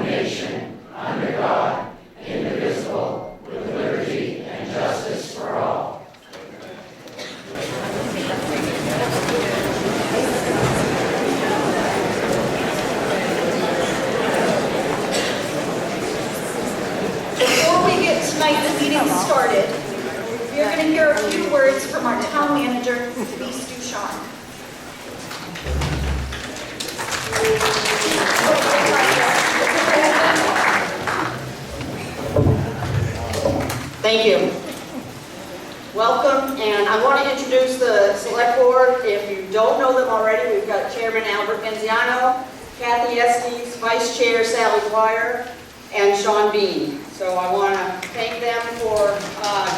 one nation, under God, indivisible, with liberty and justice for all. Before we get tonight's meeting started, you're going to hear a few words from our town manager, Denise Duchamp. Thank you. Welcome, and I want to introduce the select board. If you don't know them already, we've got Chairman Albert Benziano, Kathy Estes, Vice Chair Sally Dwyer, and Sean Bean. So I want to thank them for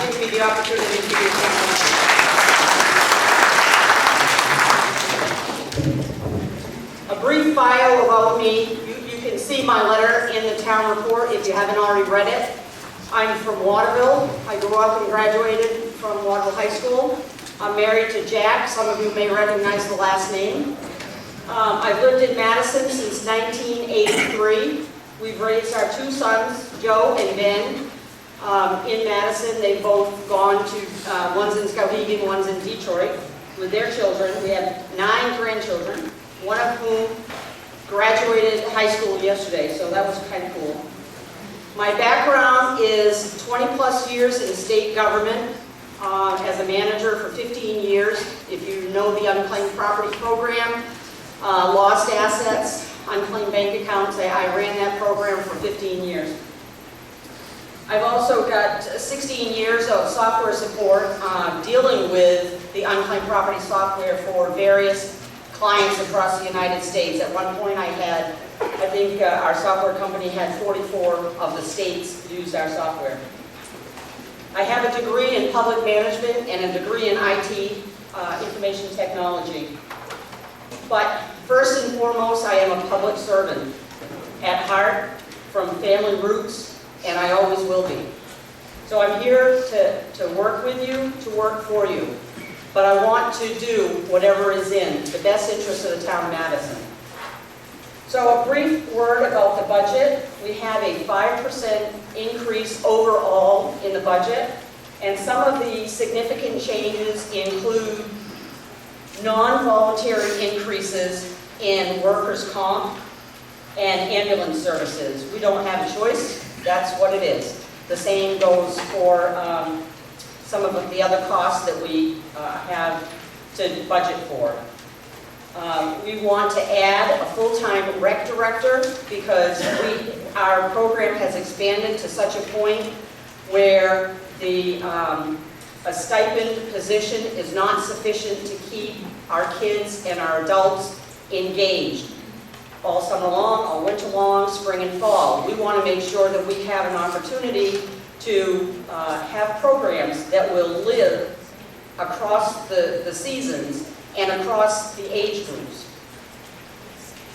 giving me the opportunity to do something. A brief bio about me. You can see my letter in the town report if you haven't already read it. I'm from Waterville. I grew up and graduated from Waterville High School. I'm married to Jack. Some of you may recognize the last name. I've lived in Madison since 1983. We've raised our two sons, Joe and Ben, in Madison. They've both gone to, one's in Skowhegan, one's in Detroit, with their children. We have 9 grandchildren, one of whom graduated high school yesterday, so that was kind of cool. My background is 20 plus years in state government as a manager for 15 years. If you know the unclaimed property program, lost assets, unclaimed bank accounts, I ran that program for 15 years. I've also got 16 years of software support dealing with the unclaimed property software for various clients across the United States. At one point I think our software company had 44 of the states used our software. I have a degree in public management and a degree in IT, information technology. But first and foremost, I am a public servant at heart, from family roots, and I always will be. So I'm here to work with you, to work for you. But I want to do whatever is in the best interest of the town of Madison. So a brief word about the budget. We have a 5% increase overall in the budget, and some of the significant changes include non-voluntary increases in workers' comp and ambulance services. We don't have a choice, that's what it is. The same goes for some of the other costs that we have to budget for. We want to add a full-time rec director because our program has expanded to such a point where a stipend position is not sufficient to keep our kids and our adults engaged all summer long, all winter long, spring and fall. We want to make sure that we have an opportunity to have programs that will live across the seasons and across the age groups.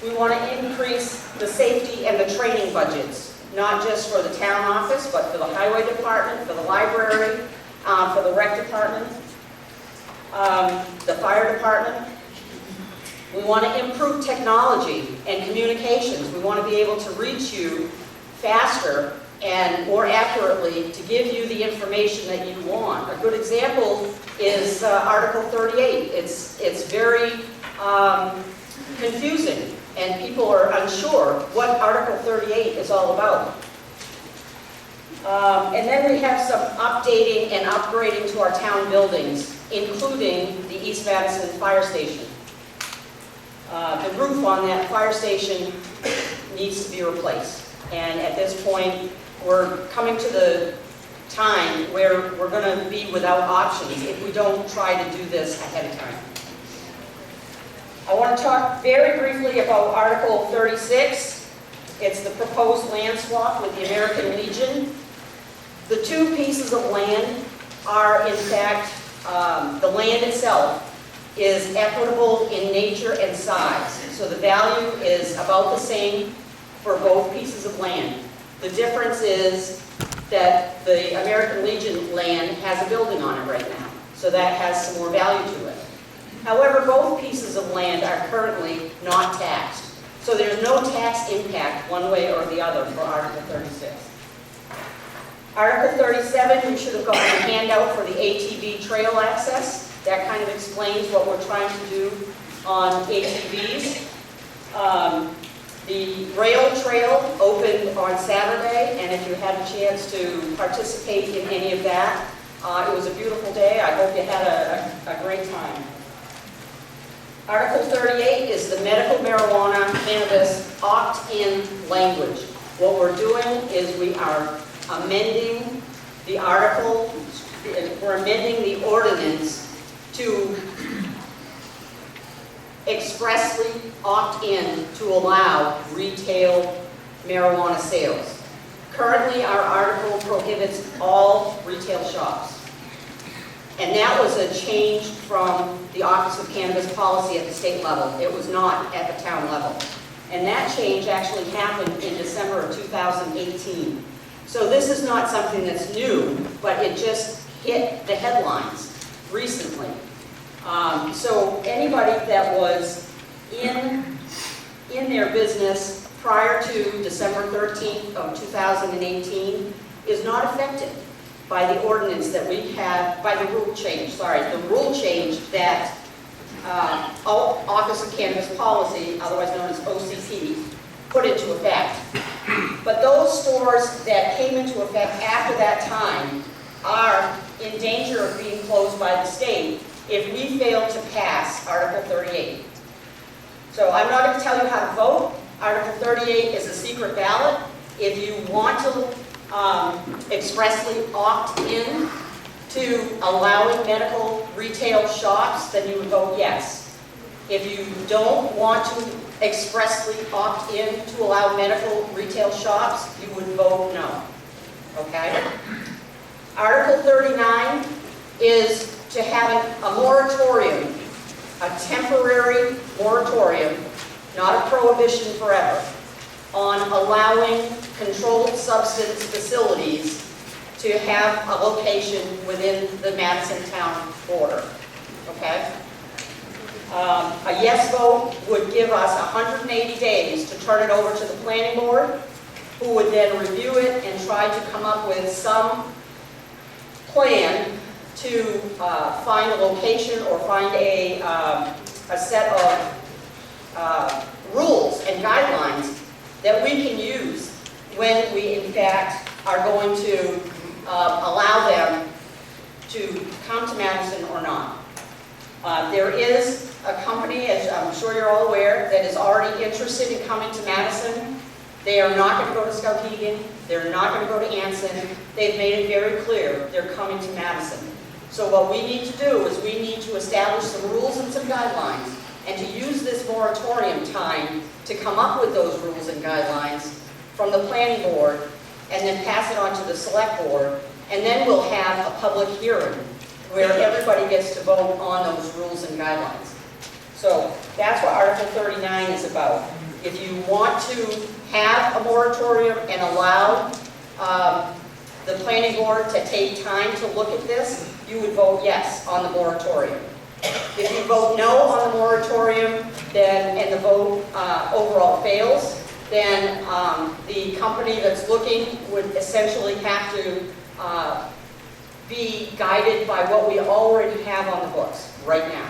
We want to increase the safety and the training budgets, not just for the town office, but for the highway department, for the library, for the rec department, the fire department. We want to improve technology and communications. We want to be able to reach you faster and more accurately to give you the information that you want. A good example is Article 38. It's very confusing, and people are unsure what Article 38 is all about. And then we have some updating and upgrading to our town buildings, including the East Madison Fire Station. The roof on that fire station needs to be replaced. And at this point, we're coming to the time where we're going to be without options if we don't try to do this ahead of time. I want to talk very briefly about Article 36. It's the proposed land swap with the American Legion. The two pieces of land are, in fact, the land itself is equitable in nature and size. So the value is about the same for both pieces of land. The difference is that the American Legion land has a building on it right now, so that has some more value to it. However, both pieces of land are currently not taxed. So there's no tax impact one way or the other for Article 36. Article 37, you should have gotten a handout for the ATV trail access. That kind of explains what we're trying to do on ATVs. The rail trail opened on Saturday, and if you had a chance to participate in any of that, it was a beautiful day. I hope you had a great time. Article 38 is the medical marijuana cannabis opt-in language. What we're doing is we are amending the article, we're amending the ordinance to expressly opt in to allow retail marijuana sales. Currently, our article prohibits all retail shops. And that was a change from the Office of Cannabis Policy at the state level. It was not at the town level. And that change actually happened in December of 2018. So this is not something that's new, but it just hit the headlines recently. So anybody that was in their business prior to December 13th of 2018 is not affected by the ordinance that we have, by the rule change that Office of Cannabis Policy, otherwise known as OCP, put into effect. But those stores that came into effect after that time are in danger of being closed by the state if we fail to pass Article 38. So I'm not going to tell you how to vote. Article 38 is a secret ballot. If you want to expressly opt in to allowing medical retail shops, then you would vote yes. If you don't want to expressly opt in to allow medical retail shops, you would vote no. Okay? Article 39 is to have a moratorium, a temporary moratorium, not a prohibition forever, on allowing controlled substance facilities to have a location within the Madison town border. Okay? A yes vote would give us 180 days to turn it over to the planning board, who would then review it and try to come up with some plan to find a location or find a set of rules and guidelines that we can use when we in fact are going to allow them to come to Madison or not. There is a company, as I'm sure you're all aware, that is already interested in coming to Madison. They are not going to go to Skowhegan. They're not going to go to Anson. They've made it very clear they're coming to Madison. So what we need to do is we need to establish some rules and some guidelines and to use this moratorium time to come up with those rules and guidelines from the planning board and then pass it on to the select board, and then we'll have a public hearing where everybody gets to vote on those rules and guidelines. So that's what Article 39 is about. If you want to have a moratorium and allow the planning board to take time to look at this, you would vote yes on the moratorium. If you vote no on the moratorium, then, and the vote overall fails, then the company that's looking would essentially have to be guided by what we already have on the books right now.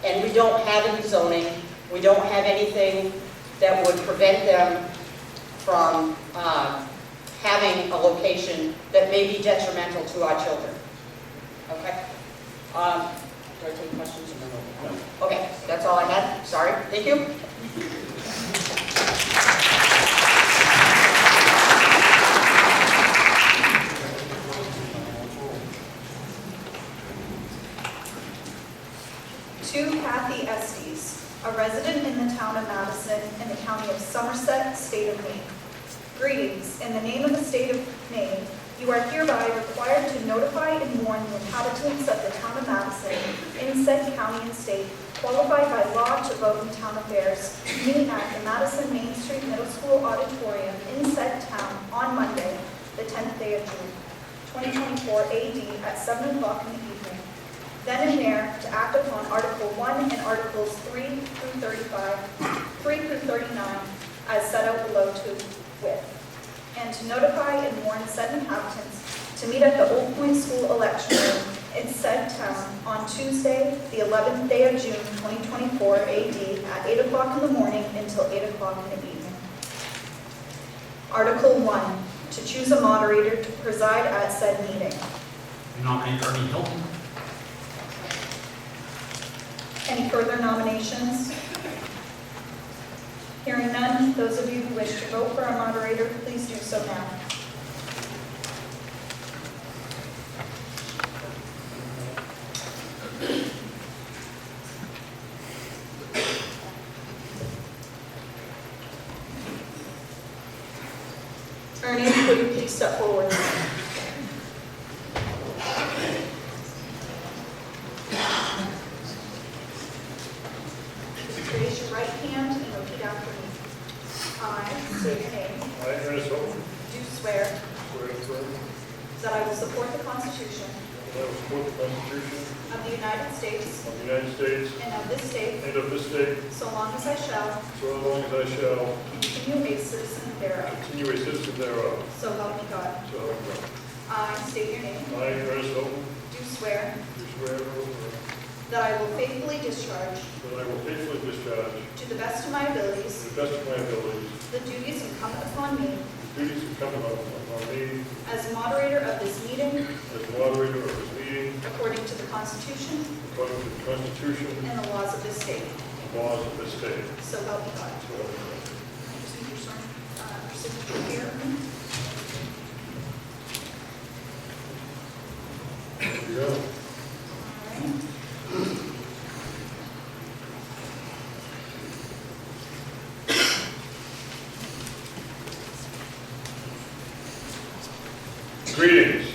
And we don't have any zoning, we don't have anything that would prevent them from having a location that may be detrimental to our children. Okay? Do I take questions? No. Okay, that's all I had. Sorry. Thank you. To Kathy Estes, a resident in the town of Madison in the county of Somerset, state of Maine. Greetings. In the name of the state of Maine, you are hereby required to notify and warn the inhabitants of the town of Madison in said county and state qualified by law to vote in town affairs, meeting at the Madison Main Street Middle School Auditorium in said town on Monday, the 10th day of June, 2024 AD at 7 o'clock in the evening. Then and there to act upon Article 1 and Articles 3 through 35 3 through 39, as set out below to wit, and to notify and warn said inhabitants to meet at the Old Point School election room in said town on Tuesday, the 11th day of June, 2024 AD, at 8 o'clock in the morning until 8 o'clock in the evening. Article 1, to choose a moderator to preside at said meeting. I nominate Ernie Hilton. Any further nominations? Hearing none, those of you who wish to vote for a moderator, please do so now. Ernie, could you please step forward? Raise your right hand and repeat after me. I state your name. I, Ernest Hilton, Do swear swear and affirm that I will support the Constitution that I will support the Constitution of the United States of the United States and of this state, and of this state, so long as I shall so long as I shall continue a citizen thereof. continue a citizen thereof. So help me God. So help me God. I state your name. I, Ernest Hilton, Do swear do swear and affirm that I will faithfully discharge, that I will faithfully discharge, to the best of my abilities, to the best of my abilities, the duties incumbent upon me the duties incumbent upon me as moderator of this meeting as moderator of this meeting, according to the Constitution according to the Constitution and the laws of this state. and laws of this state. So help me God. So help me God. I just need your signature here. There you go. Greetings.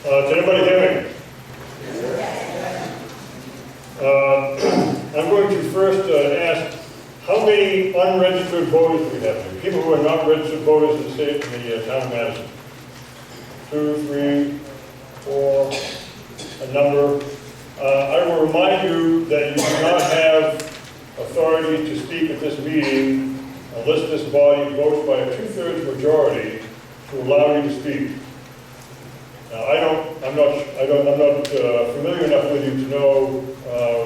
Can anybody hear me? I'm going to first ask, how many unregistered voters do we have here? People who are not registered voters in the state, in the town of Madison. 2, 3, 4, a number. I will remind you that you do not have authority to speak at this meeting unless this body votes by a 2/3 majority to allow you to speak. Now, I'm not familiar enough with you to know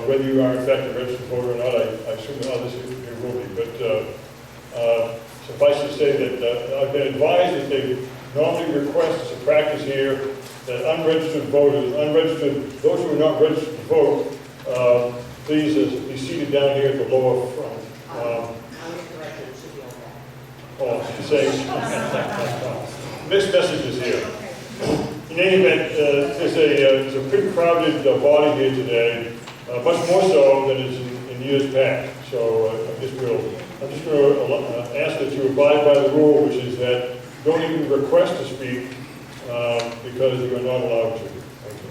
whether you are in fact a registered voter or not. I assume that others here will be, but suffice to say that I've been advised that they normally request as a practice here that unregistered voters, those who are not registered to vote, please be seated down here at the lower front. She's saying mixed messages here. In any event, there's a pretty crowded body here today, much more so than is in years past. So I'm just going to ask that you abide by the rule, which is that you don't even request to speak because you are not allowed to. Thank you.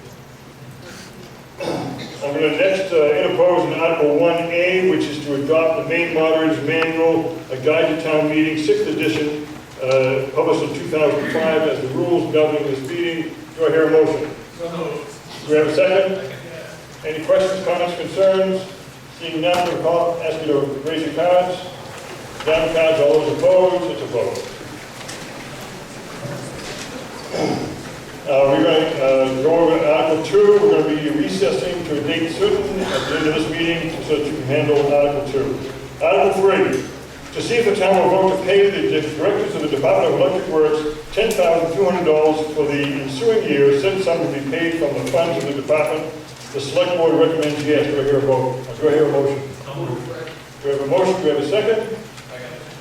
I'm going to next interpose in Article 1A, which is to adopt the main moderator's manual, a guide to town meeting, 6th edition, published in 2005 as the rules governing this meeting. Do I hear a motion? So moved. Do we have a second? Any questions, comments, concerns? Seeing none, I'll ask you to raise your cards. Down cards, all those opposed, it's a vote. We're going to go over Article 2. We're going to be recessing to a date certain at the end of this meeting so that you can handle Article 2. Article 3. To see if the town will vote to pay the directors of the Department of Electric Works $10,200 for the ensuing year, said sum to be paid from the funds of the department. The select board recommends yes. Do I hear a vote? Do I hear a motion? So moved. Do we have a motion? Do we have a second?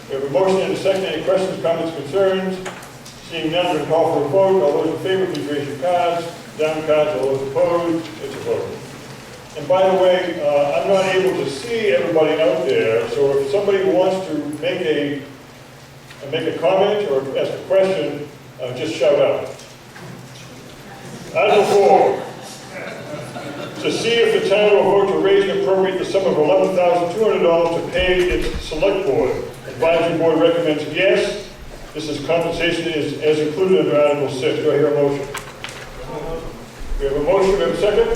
We have a motion and a second. Any questions, comments, concerns? Seeing none, we'll call for a vote. All those in favor, please raise your cards. Down cards. All those opposed, it's a vote. And by the way, I'm not able to see everybody out there, so if somebody wants to make a comment or ask a question, just shout out. Article 4. To see if the town will vote to raise and appropriate the sum of $11,200 to pay its select board. Advisory board recommends yes. This is compensation as included under Article 6. Do I hear a motion? We have a motion. We have a second?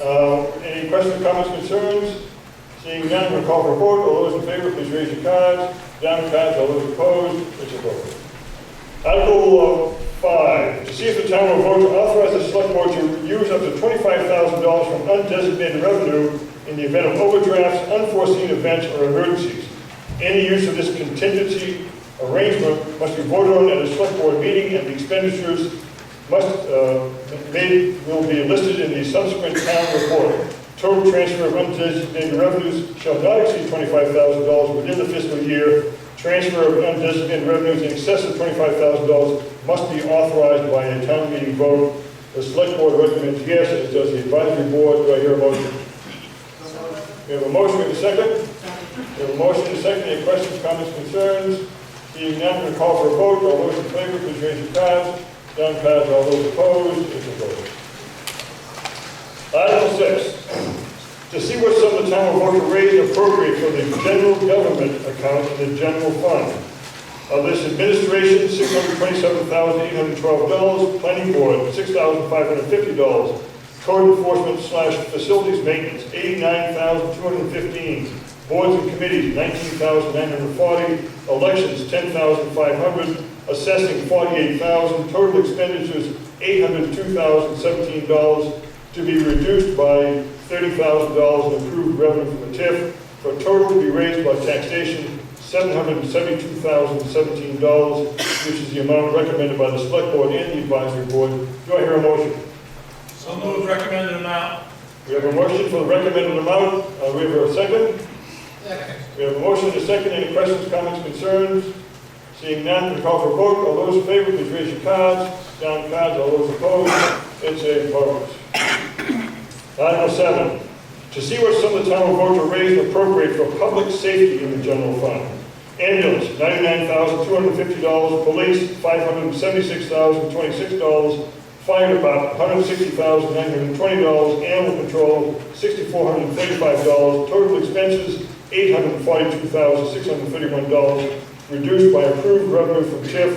Any questions, comments, concerns? Seeing none, we'll call for a vote. All those in favor, please raise your cards. Down cards, all those opposed, it's a vote. Article 5, to see if the town will vote to authorize the select board to use up to $25,000 from undesignated revenue in the event of overdrafts, unforeseen events, or emergencies. Any use of this contingency arrangement must be voted on at a select board meeting, and the expenditures will be listed in the subsequent town report. Total transfer of undesignated revenues shall not exceed $25,000 within the fiscal year. Transfer of undesignated revenues in excess of $25,000 must be authorized by a town meeting vote. The select board recommends yes, as does the advisory board. Do I hear a motion? We have a motion, we have a second. We have a motion and a second. Any questions, comments, concerns? Seeing none, we'll call for a vote. All those in favor, please raise your cards. Down cards, all those opposed, it's a vote. Article 6, to see what sum the town will vote to raise and appropriate for the general government account in the general fund. Of this, administration, $627,812, planning board, $6,550, code enforcement / facilities maintenance, $89,215, boards and committees, $19,940, elections, $10,500, assessing, $48,000, total expenditures, $802,017, to be reduced by $30,000 in approved revenue from the TIF, for a total to be raised by taxation, $772,017, which is the amount recommended by the select board and the advisory board. Do I hear a motion? So moved, recommended amount. We have a motion for the recommended amount. We have a second. Second. We have a motion and a second. Any questions, comments, concerns? Seeing none, we call for a vote. All those in favor, please raise your cards. Down cards, all those opposed. It's a vote. Article 7, to see what sum the town will vote to raise and appropriate for public safety in the general fund. Ambulance, $99,250. Police, $576,026. Fire department, $160,920. Animal control, $6,435. Total expenses, $842,631. Reduced by approved revenue from TIF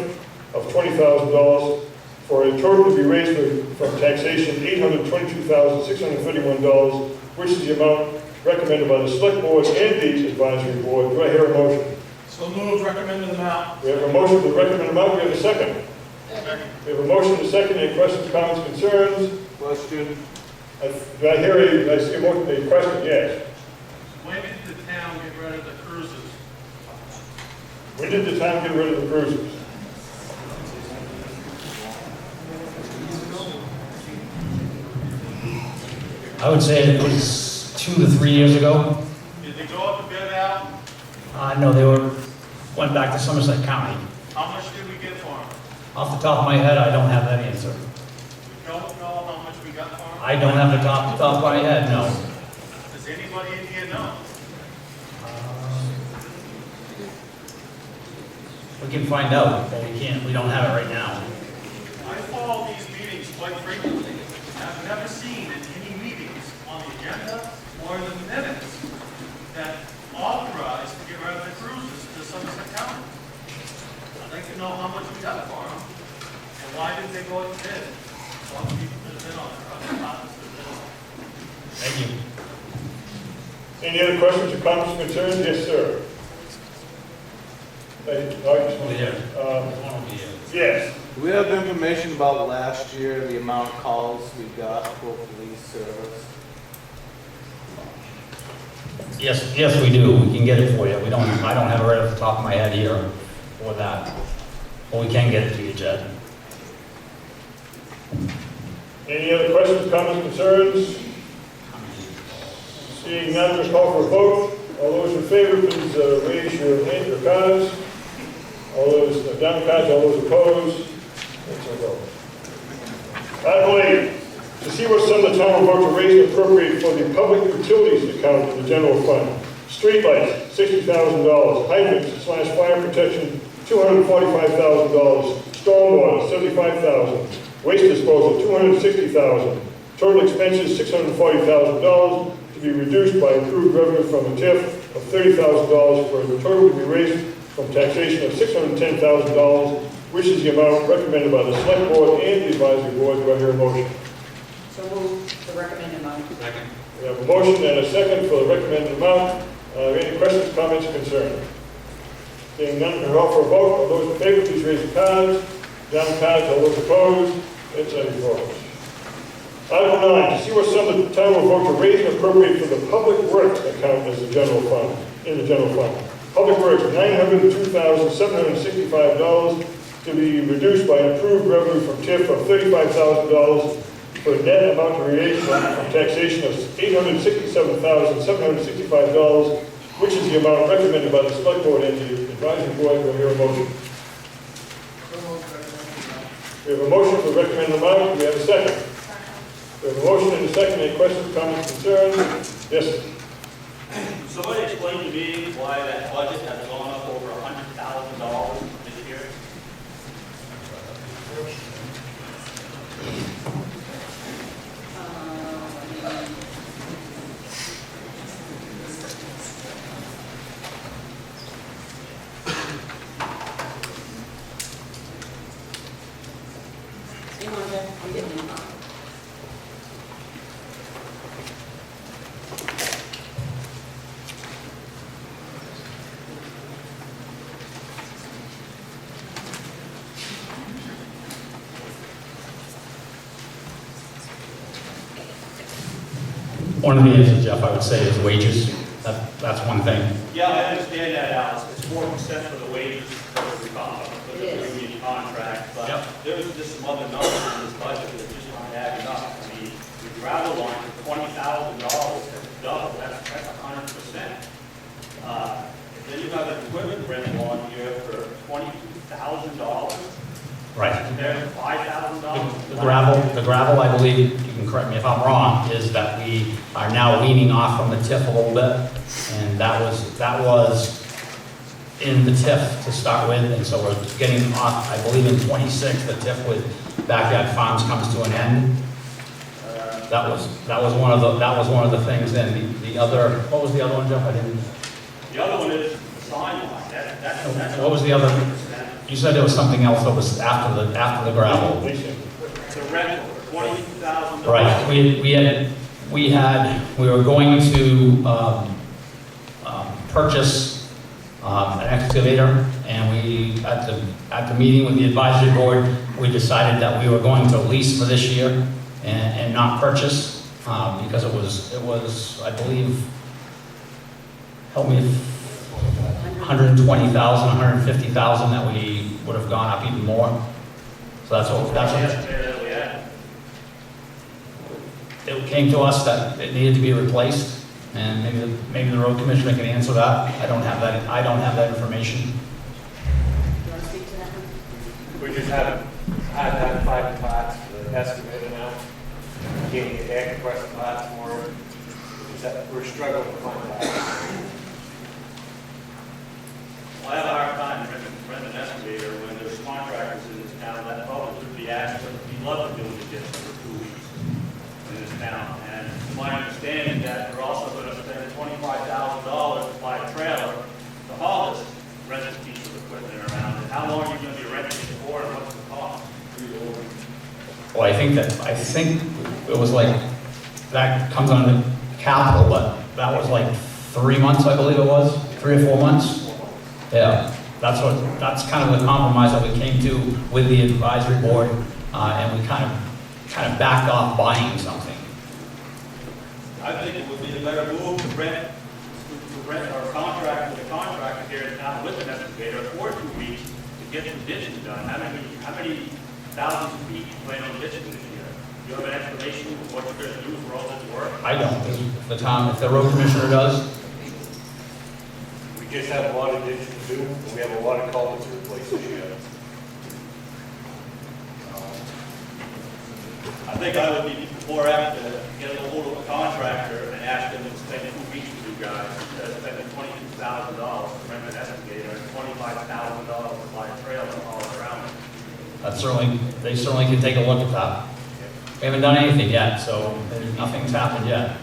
of $20,000. For a total to be raised from taxation, $822,631, which is the amount recommended by the select board and the advisory board. Do I hear a motion? So moved, recommended amount. We have a motion for the recommended amount. We have a second. Second. We have a motion and a second. Any questions, comments, concerns? Question. I see a motion, a question, yes. When did the town get rid of the cruises? When did the town get rid of the cruisers? I would say it was 2 to 3 years ago. Did they go up to bid out? No, went back to Somerset County. How much did we get for them? Off the top of my head, I don't have that answer. We don't know how much we got for them? I don't have the top of my head, no. Does anybody in here know? We can find out, but we don't have it right now. I follow these meetings quite frequently. I've never seen in any meetings on the agenda or in the minutes that authorized to get rid of the cruises to Somerset County. I'd like to know how much we got for them and why didn't they go out to bid? All the people that have been on it, other departments that have been on it. Thank you. Any other questions or comments, concerns? Yes, sir. Yes. Do we have information about last year, the amount of calls we got for police service? Yes, we do. We can get it for you. I don't have it right off the top of my head here for that. But we can get it to you, Jed. Any other questions, comments, concerns? Seeing none, we'll call for a vote. All those in favor, please raise your hand, your cards. All those down cards, all those opposed. That's a vote. Article 8, to see what sum the town will vote to raise and appropriate for the public utilities account in the general fund. Streetlights, $60,000. Hydrants / fire protection, $245,000. Stormwater, $75,000. Waste disposal, $260,000. Total expenses, $640,000, to be reduced by approved revenue from the TIF of $30,000, for a total to be raised from taxation of $610,000, which is the amount recommended by the select board and the advisory board. Do I hear a motion? So move the recommended amount. Second. We have a motion and a second for the recommended amount. Any questions, comments, concerns? Seeing none, we'll call for a vote. All those in favor, please raise your cards. Down the cards, all those opposed. It's unanimous. Article 9, to see what sum the town will vote to raise and appropriate for the public works account as the general fund, in the general fund. Public works, $902,765 to be reduced by improved revenue from TIF of $35,000 for a net amount to relation from taxation of $867,765, which is the amount recommended by the select board and the advisory board. Will hear a motion. We have a motion for the recommended amount. Do we have a second? We have a motion and a second. Any questions, comments, concerns? Yes. Somebody explain to me why that budget has gone up over $100,000 this year? Hang on, Jeff, I'm getting it. One of the issues, Jeff, I would say, is wages. That's one thing. Yeah, I understand that, Alice. It's 4% for the wages for the union contract, but Yep. there's just some other numbers in this budget that just aren't adding up. I mean, the gravel line for $20,000 has doubled. That's 100%. Then you have an equipment rental on here for $22,000. Right. Compared to $5,000. The gravel, I believe, you can correct me if I'm wrong, is that we are now weaning off from the TIF a little bit. And that was in the TIF to start with, and so we're getting off, I believe in 26, the TIF with Backyard Farms comes to an end. That was one of the things. Then the other, what was the other one, Jeff? I didn't. The other one is the sign line. That's What was the other? 100%. You said there was something else that was after the gravel. Lisa. The rental, $22,000. Right, we were going to purchase an excavator, and we, at the meeting with the advisory board, we decided that we were going to lease for this year and not purchase, because it was, I believe, help me, 120,000, 150,000 that we would have gone up even more. So that's what it came to us that it needed to be replaced, and maybe the road commissioner can answer that. I don't have that information. Do you want to speak to that one? We just haven't identified the parts for the excavator now. Can't get air compressor parts for it. We're struggling to find parts. Well, I have a hard time renting an excavator when there's contractors in this town that probably would be asked, but we'd love to do it again for 2 weeks in this town. And it's my understanding that we're also going to spend $25,000 to buy a trailer to haul this rented piece of equipment around. And how long are you going to be renting it for, and what's the cost? Well, I think it was like, that comes under capital, but that was like 3 months, I believe it was, 3 or 4 months. Yeah, that's kind of the compromise that we came to with the advisory board, and we kind of backed off buying something. I think it would be a better move to rent or contract with a contractor here in town with an excavator for 2 weeks to get the ditching done. How many thousands of feet you plan on ditching this year? Do you have an explanation of what you're going to do for all this work? I don't, if the road commissioner does. We just have a lot of ditches to do, and we have a lot of culverts to replace this year. I think I would be more apt to get a hold of a contractor and ask them to spend 2 weeks with you guys instead of spending $22,000 to rent an excavator and $25,000 to buy a trailer all around it. They certainly can take a look at that. We haven't done anything yet, so nothing's happened yet.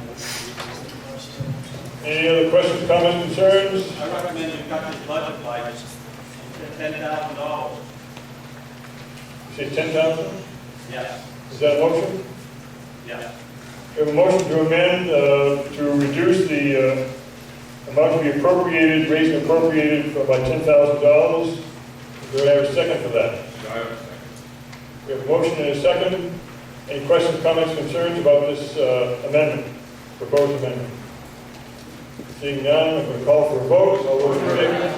Any other questions, comments, concerns? I recommend you cut this budget by just $10,000. You say 10,000? Yes. Is that a motion? Yeah. We have a motion to amend to reduce the amount to be appropriated, raised and appropriated for about $10,000. Do I have a second for that? We have a motion and a second. Any questions, comments, concerns about this amendment, proposed amendment? Seeing none, I'm going to call for a vote. All those in favor?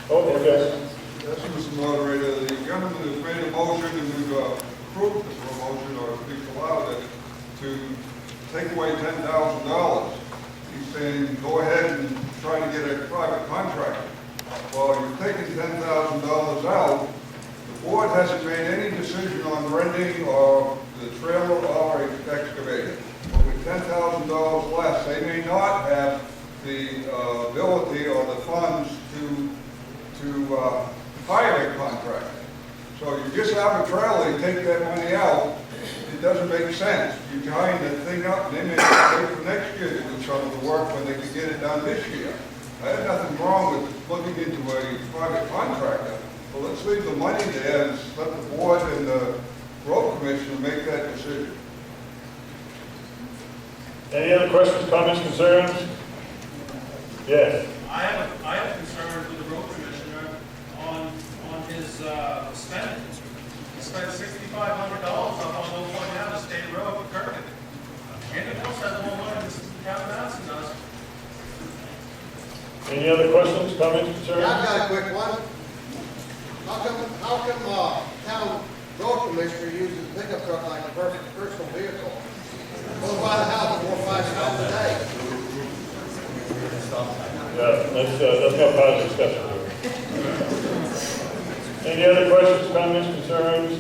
Oh, okay. Yes, Mr. Moderator, the gentleman has made a motion and we've approved the promotion, or at least allowed it, to take away $10,000. He's saying, go ahead and try to get a private contractor. Well, you've taken $10,000 out. The board hasn't made any decision on renting or the trailer or excavator. But with $10,000 less, they may not have the ability or the funds to hire a contractor. So you just arbitrarily take that money out, it doesn't make sense. You tying that thing up, and they may wait for next year to do some of the work when they can get it done this year. I have nothing wrong with looking into a private contractor, but let's leave the money there and let the board and the road commissioner make that decision. Any other questions, comments, concerns? Yes. I have concerns with the road commissioner on his spending. He spent $6,500 up on 0.1 Ave, State Road, Kirkland. Anyone else has more money than the town of Madison does? Any other questions, comments, concerns? Yeah, I've got a quick one. How come town road commissioner uses a pickup truck like a personal vehicle? Goes by the house 4 or 5 times a day. Yeah, that's not part of the discussion. Any other questions, comments, concerns?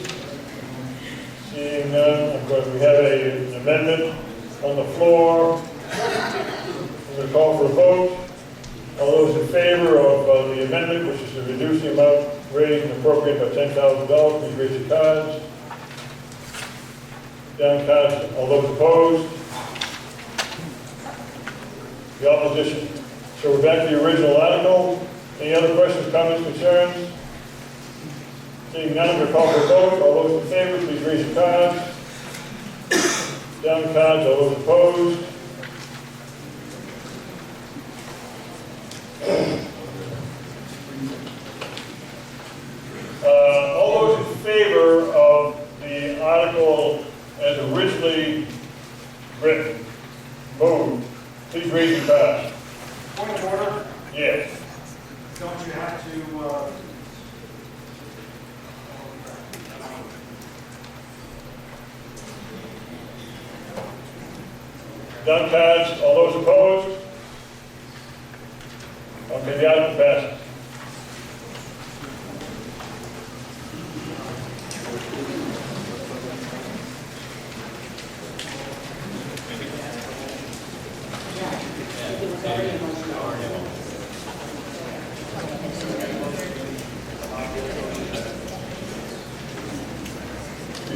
Seeing none, we have an amendment on the floor. I'm going to call for a vote. All those in favor of the amendment, which is to reduce the amount raised and appropriate by $10,000, please raise your cards. Down cards. All those opposed? The opposition. So we're back to the original article. Any other questions, comments, concerns? Seeing none, I'm going to call for a vote. All those in favor, please raise your cards. Down cards. All those opposed? All those in favor of the article as originally written, moved, please raise your cards. Point of order, Yes. don't you have to, Down cards. All those opposed? Okay, the item passes. We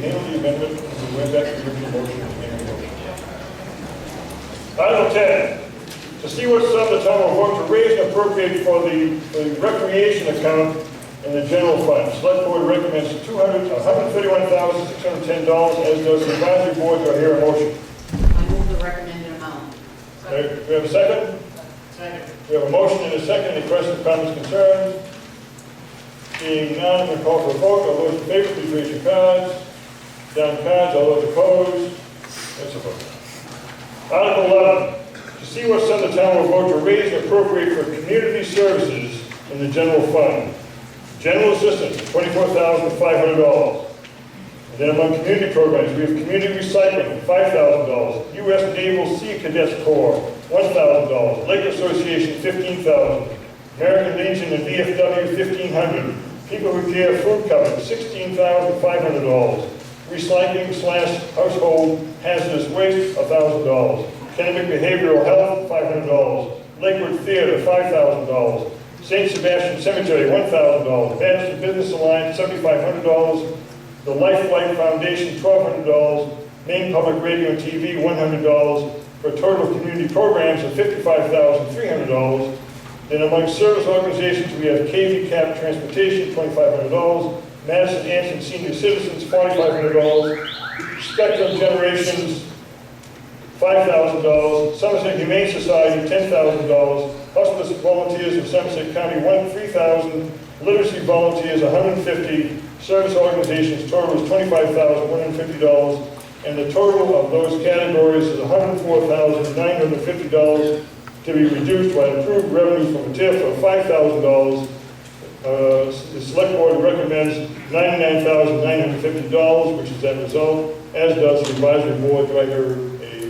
handled the amendment, we went back to the original motion. Item 10, to see what sum the town will vote to raise and appropriate for the recreation account in the general fund. Select board recommends $131,610, as does the advisory board. Do I hear a motion? I move the recommended amount. Okay, we have a second? Second. We have a motion and a second. Any questions, comments, concerns? Seeing none, I'm going to call for a vote. All those in favor, please raise your cards. Down cards. All those opposed? That's a vote. Article 11, to see what sum the town will vote to raise and appropriate for community services in the general fund. General assistance, $24,500. And then among community programs, we have community recycling, $5,000. U.S. Naval Sea Cadets Corps, $1,000. Lake Association, $15,000. American Legion and VFW, $1,500. People Who Care Food Cupboard, $16,500. Recycling/household hazardous waste, $1,000. Kennebec Behavioral Health, $500. Lakewood Theater, $5,000. St. Sebastian Cemetery, $1,000. Madison Business Alliance, $7,500. The Lifelight Foundation, $1,200. Maine Public Radio and TV, $100. For a total of community programs of $55,300. Then among service organizations, we have KV Cap Transportation, $2,500. Madison Anson Senior Citizens, $4,500. Spectrum Generations, $5,000. Somerset Humane Society, $10,000. Hospice Volunteers of Somerset County, $3,000. Literacy Volunteers, $150. Service Organizations total is $25,150. And the total of those categories is $104,950 to be reduced by improved revenue from a TIF of $5,000. The Select Board recommends $99,950, which is that result, as does the Advisory Board. Do I hear a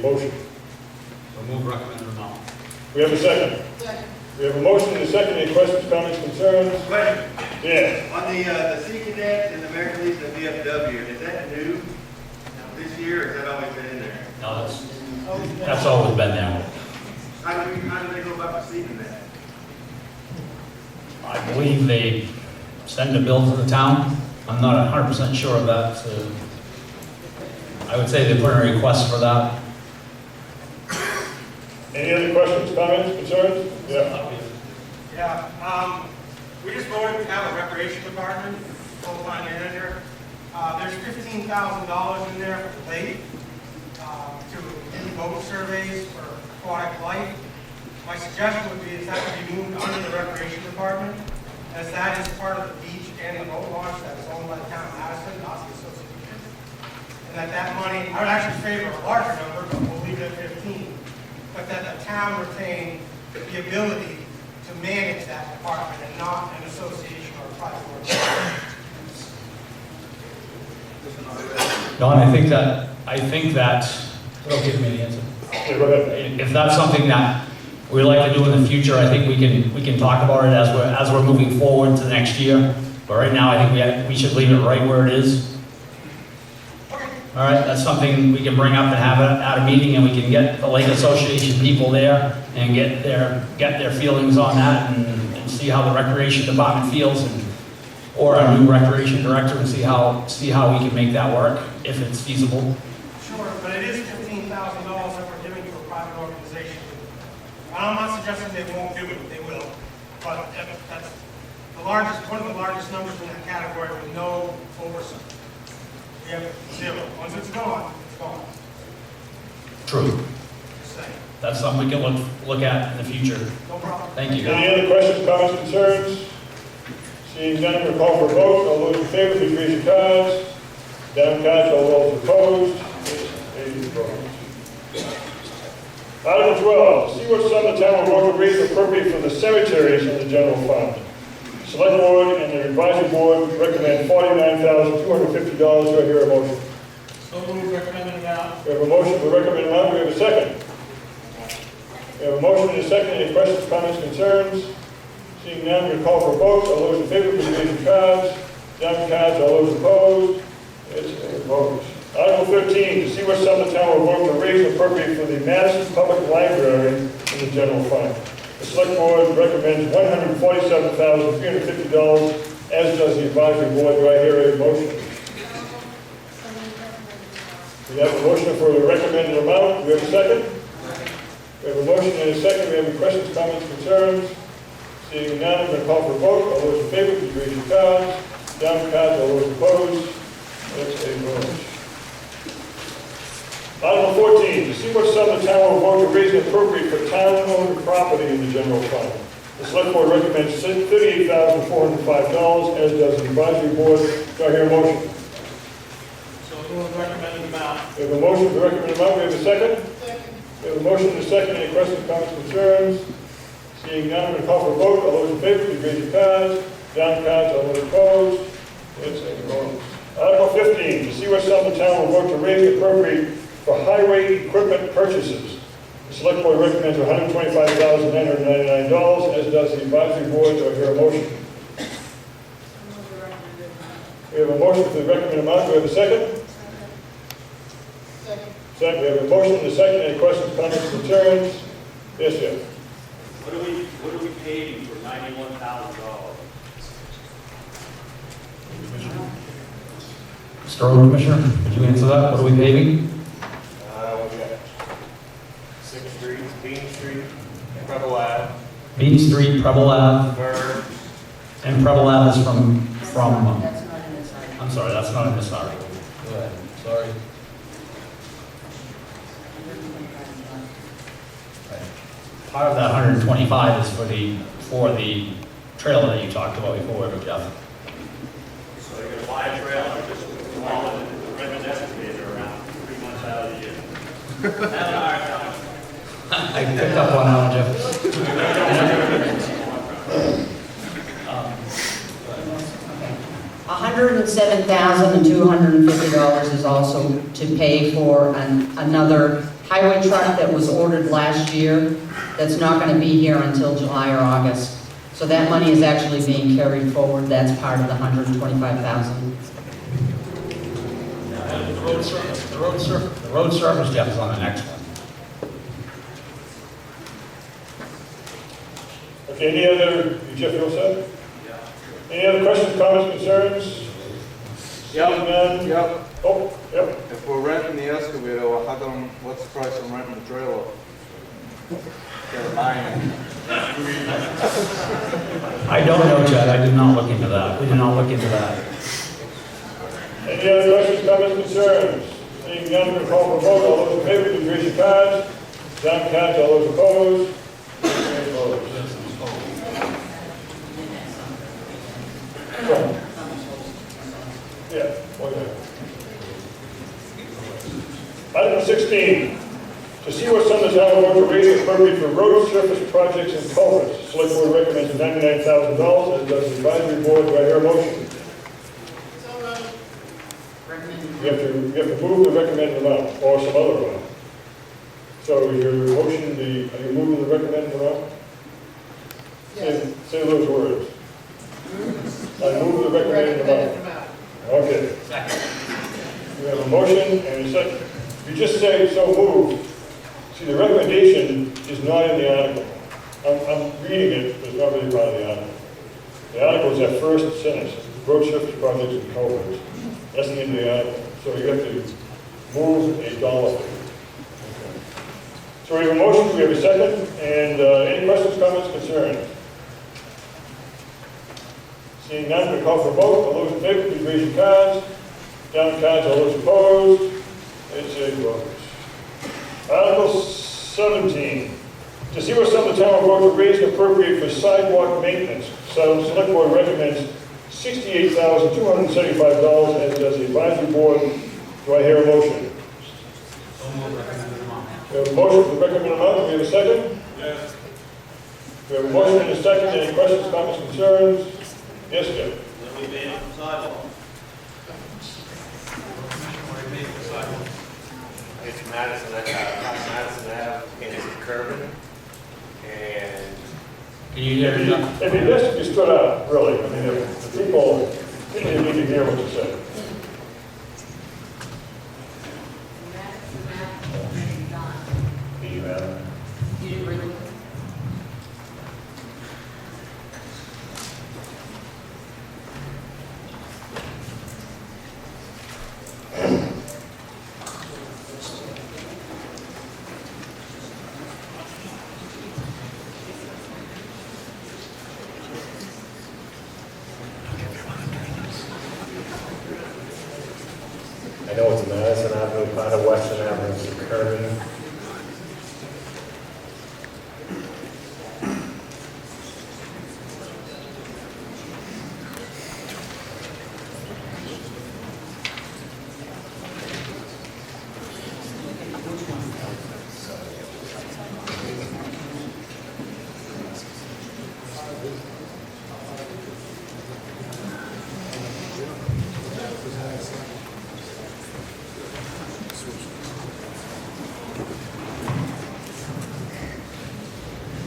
motion? Remove recommended amount. We have a second. Second. We have a motion and a second. Any questions, comments, concerns? Question, Yes. on the Sea Cadets and the American Legion of VFW, is that new this year, or has that always been in there? No, that's always been there. How do they go about receiving that? I believe they send a bill to the town. I'm not 100% sure of that. I would say they put in a request for that. Any other questions, comments, concerns? Yeah. Yeah, we just voted to have a recreation department, full-time manager. There's $15,000 in there for the lake, to do boat surveys for aquatic life. My suggestion would be is that would be moved under the recreation department, as that is part of the beach and the boat launch that is owned by the town of Madison, not the association. And that money, I would actually favor a larger number, but we'll leave it at 15. But that the town retain the ability to manage that department and not an association or a private organization. Don, I think that, it'll give me the answer. Okay, go ahead. If that's something that we'd like to do in the future, I think we can talk about it as we're moving forward to the next year. But right now, I think we should leave it right where it is. All right, that's something we can bring up and have at a meeting, and we can get the Lake Association people there and get their feelings on that and see how the recreation department feels, or our new recreation director, and see how we can make that work if it's feasible. Sure, but it is $15,000 that we're giving to a private organization. I'm not suggesting they won't do it, they will. But that's one of the largest numbers in that category with no oversight. We have 0. Once it's gone, it's gone. True. Just saying. That's something we can look at in the future. No problem. Thank you. Any other questions, comments, concerns? Seeing none, we'll call for a vote. All those in favor, please raise your cards. Down cards, all those opposed. It's opposed. Article 12, see what sum the town will vote to raise appropriate for the cemeteries in the general fund. Select Board and the Advisory Board recommend $49,250. Do I hear a motion? So moved, recommended amount. We have a motion for recommended amount. We have a second. We have a motion and a second. Any questions, comments, concerns? Seeing none, we'll call for a vote. All those in favor, please raise your cards. Down cards, all those opposed. It's opposed. Article 13, to see what sum the town will vote to raise and appropriate for the Madison Public Library in the general fund. The Select Board recommends $147,350, as does the Advisory Board. Do I hear a motion? We have a motion for the recommended amount. Do we have a second? We have a motion and a second. We have any questions, comments, concerns? Seeing none, I'm going to call for a vote. All those in favor, please raise your cards. Down cards, all those opposed. It's a vote. Article 14, to see what sum the town will vote to raise and appropriate for town-owned property in the general fund. The Select Board recommends $38,405, as does the Advisory Board. Do I hear a motion? So moved, recommended amount. We have a motion for recommended amount. We have a second? Second. We have a motion and a second. Any questions, comments, concerns? Seeing none, I'm going to call for a vote. All those in favor, please raise your cards. Down cards, all those opposed. It's a vote. Article 15, to see what sum the town will vote to raise and appropriate for highway equipment purchases. The Select Board recommends $125,999, as does the Advisory Board. Do I hear a motion? We have a motion for the recommended amount. Do we have a second? Second. Second. We have a motion and a second. Any questions, comments, concerns? Yes, sir. What are we paying for $91,000? Mr. Road Commissioner, would you answer that? What are we paving? We got 6th Street, Bean Street, Preble Ave, Bean Street, Preble Ave, Verge, and Preble Ave is from sorry, that's not in this article. Go ahead, sorry. Part of that 125 is for the trailer that you talked about before, Jeff. So you're gonna buy a trailer, just haul it, rent an excavator around 3 months out of the year. That's a hard time. I picked up on that one, Jeff. $107,250 is also to pay for another highway truck that was ordered last year that's not going to be here until July or August. So that money is actually being carried forward. That's part of the $125,000. The road surface, Jeff, is on the next one. Okay, any other, Jeff, you all set? Yeah. Any other questions, comments, concerns? Yep. Seeing none? Yep. Oh, yep. If we're renting the excavator, well, how come, what's the price of renting the trailer? Instead of buying it? I don't know, Chad, I did not look into that. We did not look into that. Any other questions, comments, concerns? Seeing none, we'll call for vote. All those in favor, please raise your cards. Down cards, all those opposed? Any opposed? Yeah, okay. Item 16, to see what sum the town will vote to raise and appropriate for road surface projects and culverts. Select board recommends $99,000, as does the advisory board. Do I hear a motion? You have to move the recommended amount, or some other amount. So your motion, are you moving the recommended amount? Yes. Say those words. I move the recommended amount. Okay. Second. We have a motion and a second. If you just say so moved, see, the recommendation is not in the article. I'm reading it, but it's not really part of the article. The article is that first sentence, road surface projects and culverts. That's the end of the article. So you have to move a dollar figure. Okay. So we have a motion, we have a second, and any questions, comments, concerns? Seeing none, we call for a vote. All those in favor, please raise your cards. Down cards, all those opposed. It's a vote. Article 17. To see what sum the town will vote to raise and appropriate for sidewalk maintenance. So the select board recommends $68,275, as does the advisory board. Do I hear a motion? We have a motion for the recommended amount. Do we have a second? Yes. We have a motion and a second. Any questions, comments, concerns? Yes, Jim. Then we made it from sidewalk. It's Madison, Madison Ave, and it's curving, and Can you hear me? If you just you stood up, really, I mean, if the people didn't need to hear what you said. you have. You didn't read it? I know it's Madison Avenue, part of Western Avenue, it's curving.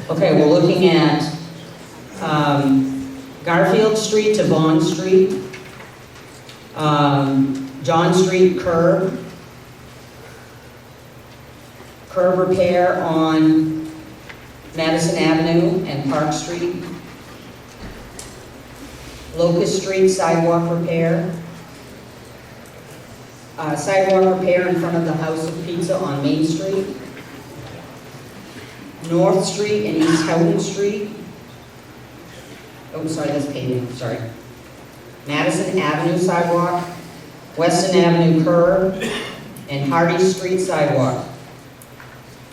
Okay, we're looking at Garfield Street to Vaughn Street, John Street curb repair on Madison Avenue and Park Street, Locust Street sidewalk repair, sidewalk repair in front of the House of Pizza on Main Street, North Street and East Houghton Street. Oh, sorry, that's paving, sorry. Madison Avenue sidewalk, Weston Avenue curb, and Hardy Street sidewalk.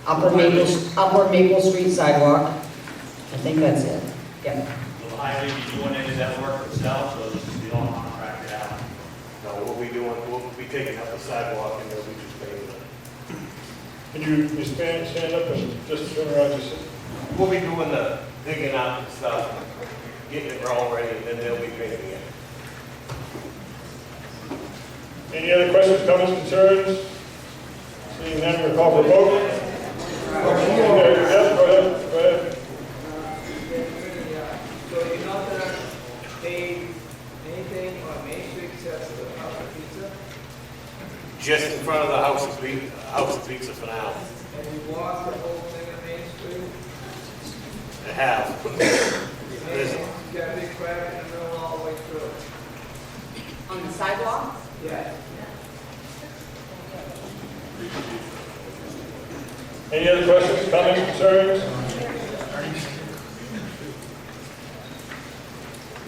Upper Maple Street sidewalk. I think that's it. Yeah. Will the highway be doing any of that work themselves, or is it all contracted out? No, we'll be taking up the sidewalk and they'll be just paving it. Can you stand up and just turn around just? We'll be doing the digging out and stuff, getting it all ready, and then they'll be paving it. Any other questions, comments, concerns? Seeing none, we'll call for a vote. Yes, go ahead. So you're not gonna pay anything on Main Street except for the house of pizza? Just in front of the house of pizza for now. And you walk the whole thing on Main Street? I have. And you got a big crack in the middle all the way through? On the sidewalk? Yeah. Any other questions, comments, concerns?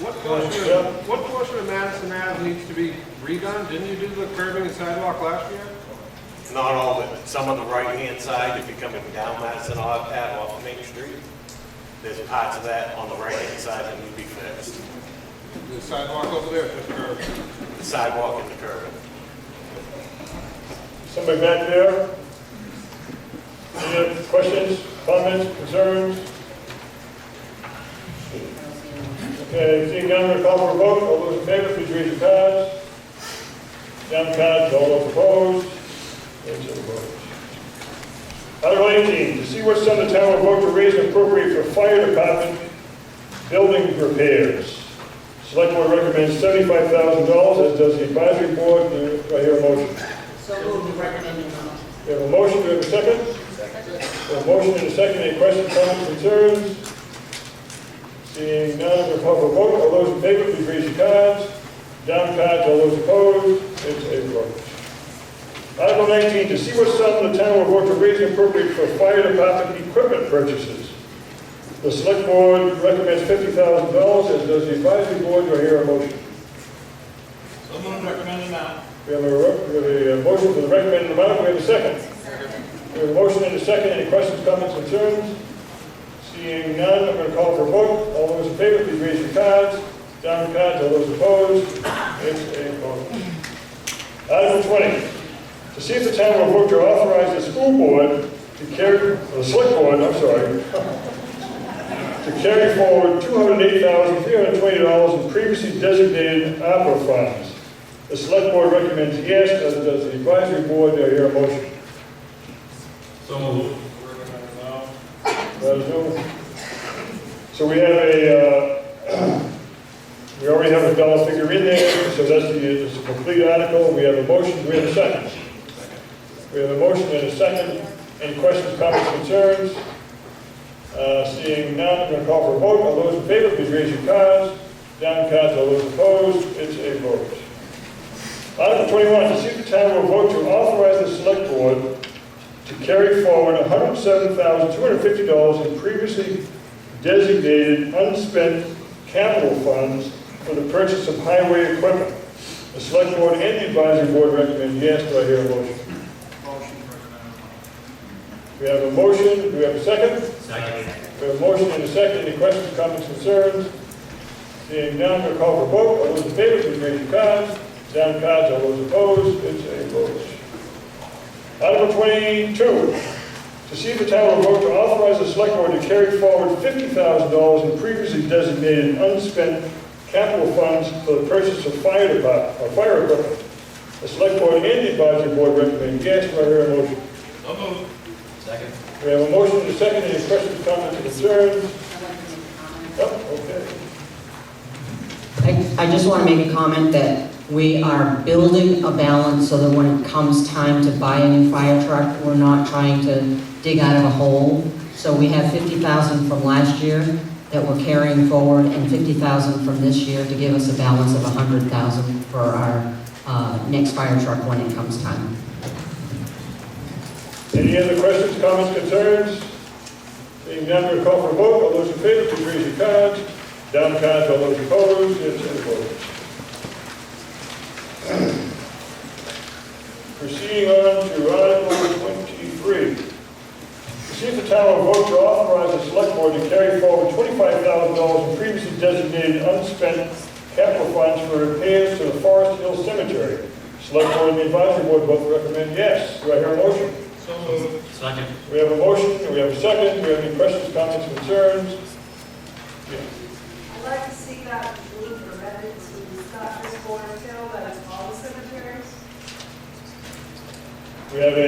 What portion of Madison Ave needs to be redone? Didn't you do the curbing and sidewalk last year? Not all of it. Some on the right-hand side, if you're coming down Madison Ave off of Main Street. There's parts of that on the right-hand side that need to be fixed. The sidewalk over there, just curb. The sidewalk and the curb. Somebody back there? Any other questions, comments, concerns? Okay, seeing none, we'll call for a vote. All those in favor, please raise your cards. Down cards, all those opposed. Raise your votes. Article 18, to see what sum the town will vote to raise and appropriate for fire department building repairs. Select board recommends $75,000, as does the advisory board. Do I hear a motion? So moved, the recommended amount. We have a motion, do we have a second? We have a motion and a second. Any questions, comments, concerns? Seeing none, we'll call for a vote. All those in favor, please raise your cards. Down cards, all those opposed. It's a vote. Article 19, to see what sum the town will vote to raise and appropriate for fire department equipment purchases. The select board recommends $50,000, as does the advisory board. Do I hear a motion? So moved, recommended amount. We have a motion for the recommended amount. We have a second. We have a motion and a second. Any questions, comments, concerns? Seeing none, I'm going to call for a vote. All those in favor, please raise your cards. Down cards, all those opposed. It's a vote. Article 20. To see if the town will vote to authorize the school board to carry, the select board, I'm sorry, to carry forward $208,320 in previously designated ARPA funds. The select board recommends yes, as does the advisory board. Do I hear a motion? So moved. So we have we already have a dollar figure in there, so that's a complete article. We have a motion. Do we have a second? We have a motion and a second. Any questions, comments, concerns? Seeing none, I'm going to call for a vote. All those in favor, please raise your cards. Down cards, all those opposed. It's a vote. Article 21, to see if the town will vote to authorize the select board to carry forward $107,250 in previously designated unspent capital funds for the purchase of highway equipment. The select board and the advisory board recommend yes. Do I hear a motion? We have a motion. Do we have a second? Second. We have a motion and a second. Any questions, comments, concerns? Seeing none, we'll call for a vote. All those in favor, please raise your cards. Down cards, all those opposed. It's a vote. Article 22. To see if the town will vote to authorize the select board to carry forward $50,000 in previously designated unspent capital funds for the purchase of fire equipment. The select board and the advisory board recommend yes. Do I hear a motion? So moved. Second. We have a motion and a second. Any questions, comments, or concerns? Oh, okay. I just want to make a comment that we are building a balance so that when it comes time to buy a new fire truck, we're not trying to dig out of a hole. So we have $50,000 from last year that we're carrying forward and $50,000 from this year to give us a balance of $100,000 for our next fire truck when it comes time. Any other questions, comments, concerns? Seeing none, we'll call for a vote. All those in favor, please raise your cards. Down cards, all those opposed. It's a vote. Proceeding on to Article 23. To see if the town will vote to authorize the select board to carry forward $25,000 in previously designated unspent capital funds for repairs to the Forest Hill Cemetery. Select board and the advisory board both recommend yes. Do I hear a motion? So moved. Second. We have a motion, we have a second. Do we have any questions, comments, concerns? Yes. I'd like to see that include for amendments to the Scott Forest Hill, that is all the cemeteries. We have an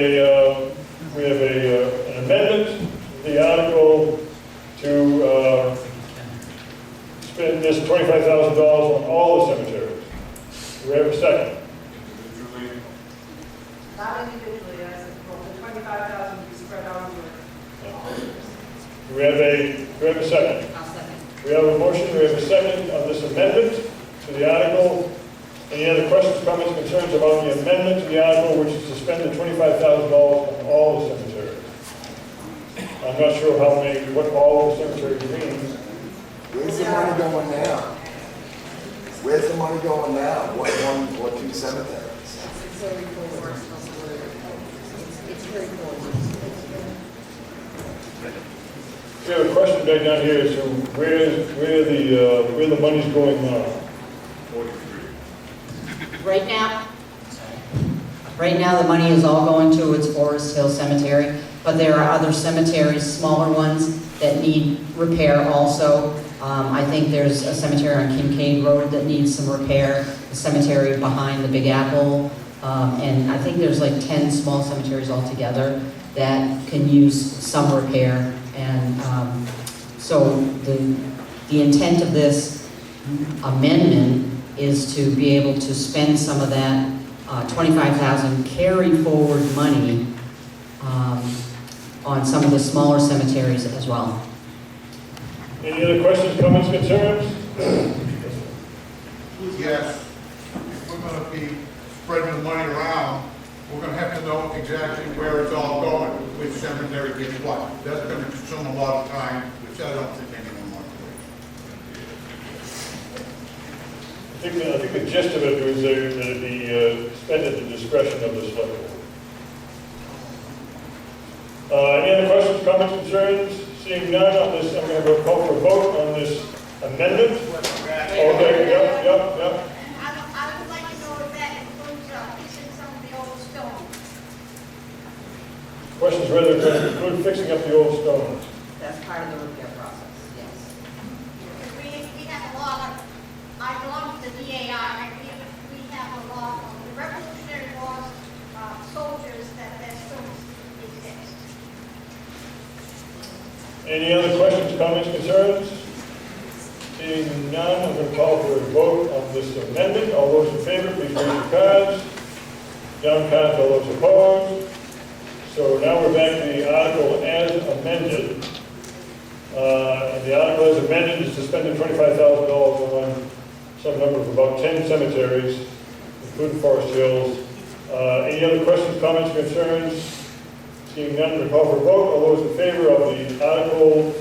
amendment to the article to spend this $25,000 on all the cemeteries. Do we have a second? Not individually, as a whole, the 25,000 be spread out over. Do we have a second? I'll second. We have a motion, we have a second on this amendment to the article. Any other questions, comments, concerns about the amendment to the article, which is to spend the $25,000 on all the cemeteries? I'm not sure what all the cemeteries means. Where's the money going now? Where's the money going now? What one or two cemeteries? We have a question back down here as to where the money's going now. Right now, the money is all going to its Forest Hill Cemetery, but there are other cemeteries, smaller ones, that need repair also. I think there's a cemetery on Kincaid Road that needs some repair, the cemetery behind the Big Apple, and I think there's like 10 small cemeteries altogether that can use some repair. And so the intent of this amendment is to be able to spend some of that $25,000 carry forward money on some of the smaller cemeteries as well. Any other questions, comments, concerns? Yes, if we're gonna be spreading the money around, we're gonna have to know exactly where it's all going, which cemetery gets what. That's gonna consume a lot of time, which I don't think anyone wants to waste. I think the gist of it was that it be spent at the discretion of the select board. Any other questions, comments, concerns? Seeing none on this, I'm going to call for a vote on this amendment. Okay, yep. I would like to know if that includes fixing some of the old stones. Questions whether it's going to include fixing up the old stones. That's part of the repair process, yes. We have a lot of, I belong to the DAI, we have a lot of the Revolutionary War soldiers that their stones exist. Any other questions, comments, concerns? Seeing none, I'm going to call for a vote on this amendment. All those in favor, please raise your cards. Down cards, all those opposed. So now we're back to the article as amended. And the article as amended is to spend the $25,000 on some number of about 10 cemeteries, including Forest Hills. Any other questions, comments, concerns? Seeing none, we call for a vote. All those in favor of the Article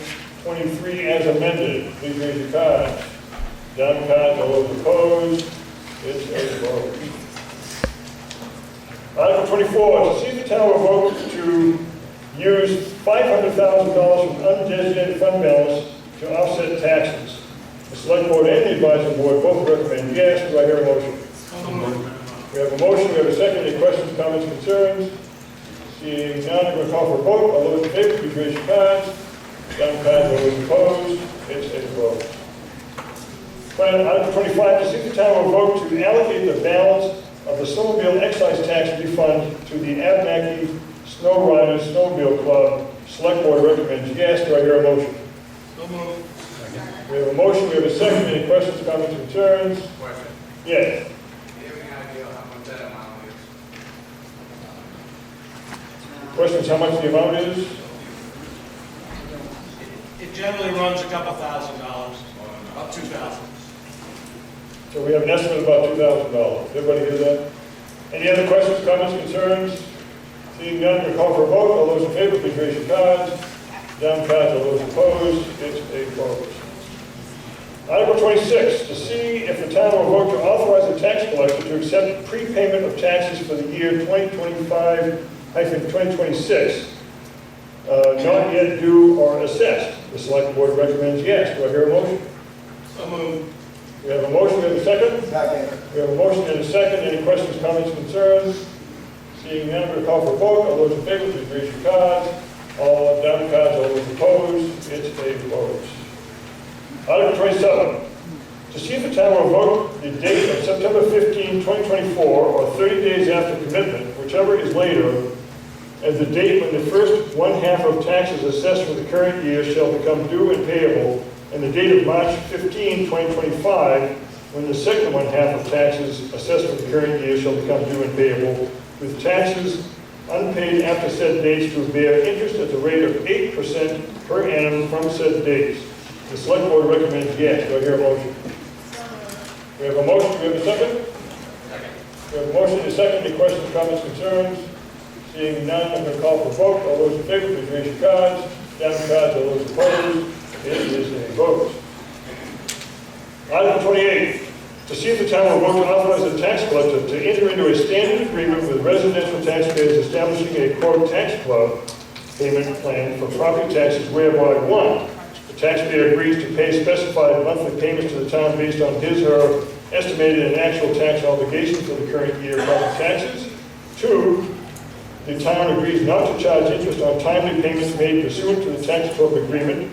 23 as amended, please raise your cards. Down cards, all those opposed. It's a vote. Article 24, to see if the town will vote to use $500,000 from undesignated fund balance to offset taxes. The select board and the advisory board both recommend yes. Do I hear a motion? We have a motion, we have a second. Any questions, comments, concerns? Seeing none, I'm going to call for a vote. All those in favor, please raise your cards. Down cards, all those opposed. It's a vote. Article 25, to see if the town will vote to allocate the balance of the snowmobile excise tax refund to the Abenaki Snow Riders Snowmobile Club. Select board recommends yes. Do I hear a motion? So moved. We have a motion, we have a second. Any questions, comments, concerns? Question. Yes. Do you have any idea how much that amount is? Questions, how much the amount is? It generally runs a couple $1,000, about $2,000. So we have an estimate of about $2,000. Everybody hear that? Any other questions, comments, concerns? Seeing none, we call for a vote. All those in favor, please raise your cards. Down cards, all those opposed. It's a vote. Article 26, to see if the town will vote to authorize the tax collector to accept prepayment of taxes for the year 2025-2026, not yet due or assessed. The select board recommends yes. Do I hear a motion? So moved. We have a motion, we have a second? Second. We have a motion and a second. Any questions, comments, concerns? Seeing none, we'll call for a vote. All those in favor, please raise your cards. All down cards, all those opposed, it's a vote. Article 27, to see if the town will vote the date of September 15, 2024, or 30 days after commitment, whichever is later, as the date when the first one-half of taxes assessed for the current year shall become due and payable, and the date of March 15, 2025, when the second one-half of taxes assessed for the current year shall become due and payable, with taxes unpaid after said dates to bear interest at the rate of 8% per annum from said dates. The select board recommends yes. Do I hear a motion? We have a motion. Do we have a second? Second. We have a motion and a second. Any questions, comments, concerns? Seeing none, I'm going to call for a vote. All those in favor, please raise your cards. Down the cards, all those opposed. It is a vote. Article 28. To see if the town will vote to authorize the tax collector to enter into a standard agreement with residential taxpayers establishing a quote tax club payment plan for property taxes whereby 1. The taxpayer agrees to pay specified monthly payments to the town based on his or her estimated and actual tax obligation for the current year property taxes. 2. The town agrees not to charge interest on timely payments made pursuant to the tax club agreement.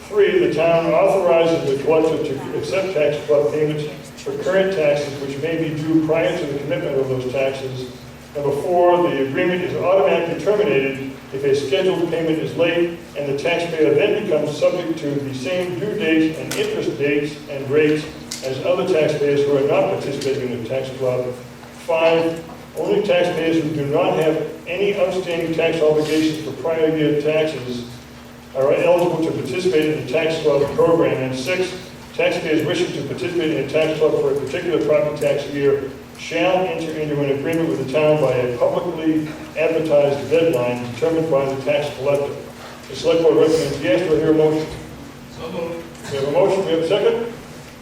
3. The town authorizes the collector to accept tax club payments for current taxes which may be due prior to the commitment of those taxes. Number 4, the agreement is automatically terminated if a scheduled payment is late and the taxpayer then becomes subject to the same due dates and interest dates and rates as other taxpayers who are not participating in the tax club. 5, only taxpayers who do not have any outstanding tax obligations for prior year taxes are eligible to participate in the tax club program. And 6, taxpayers wishing to participate in a tax club for a particular property tax year shall enter into an agreement with the town by a publicly advertised deadline determined by the tax collector. The select board recommends yes. Do I hear a motion? So moved. We have a motion. We have a second?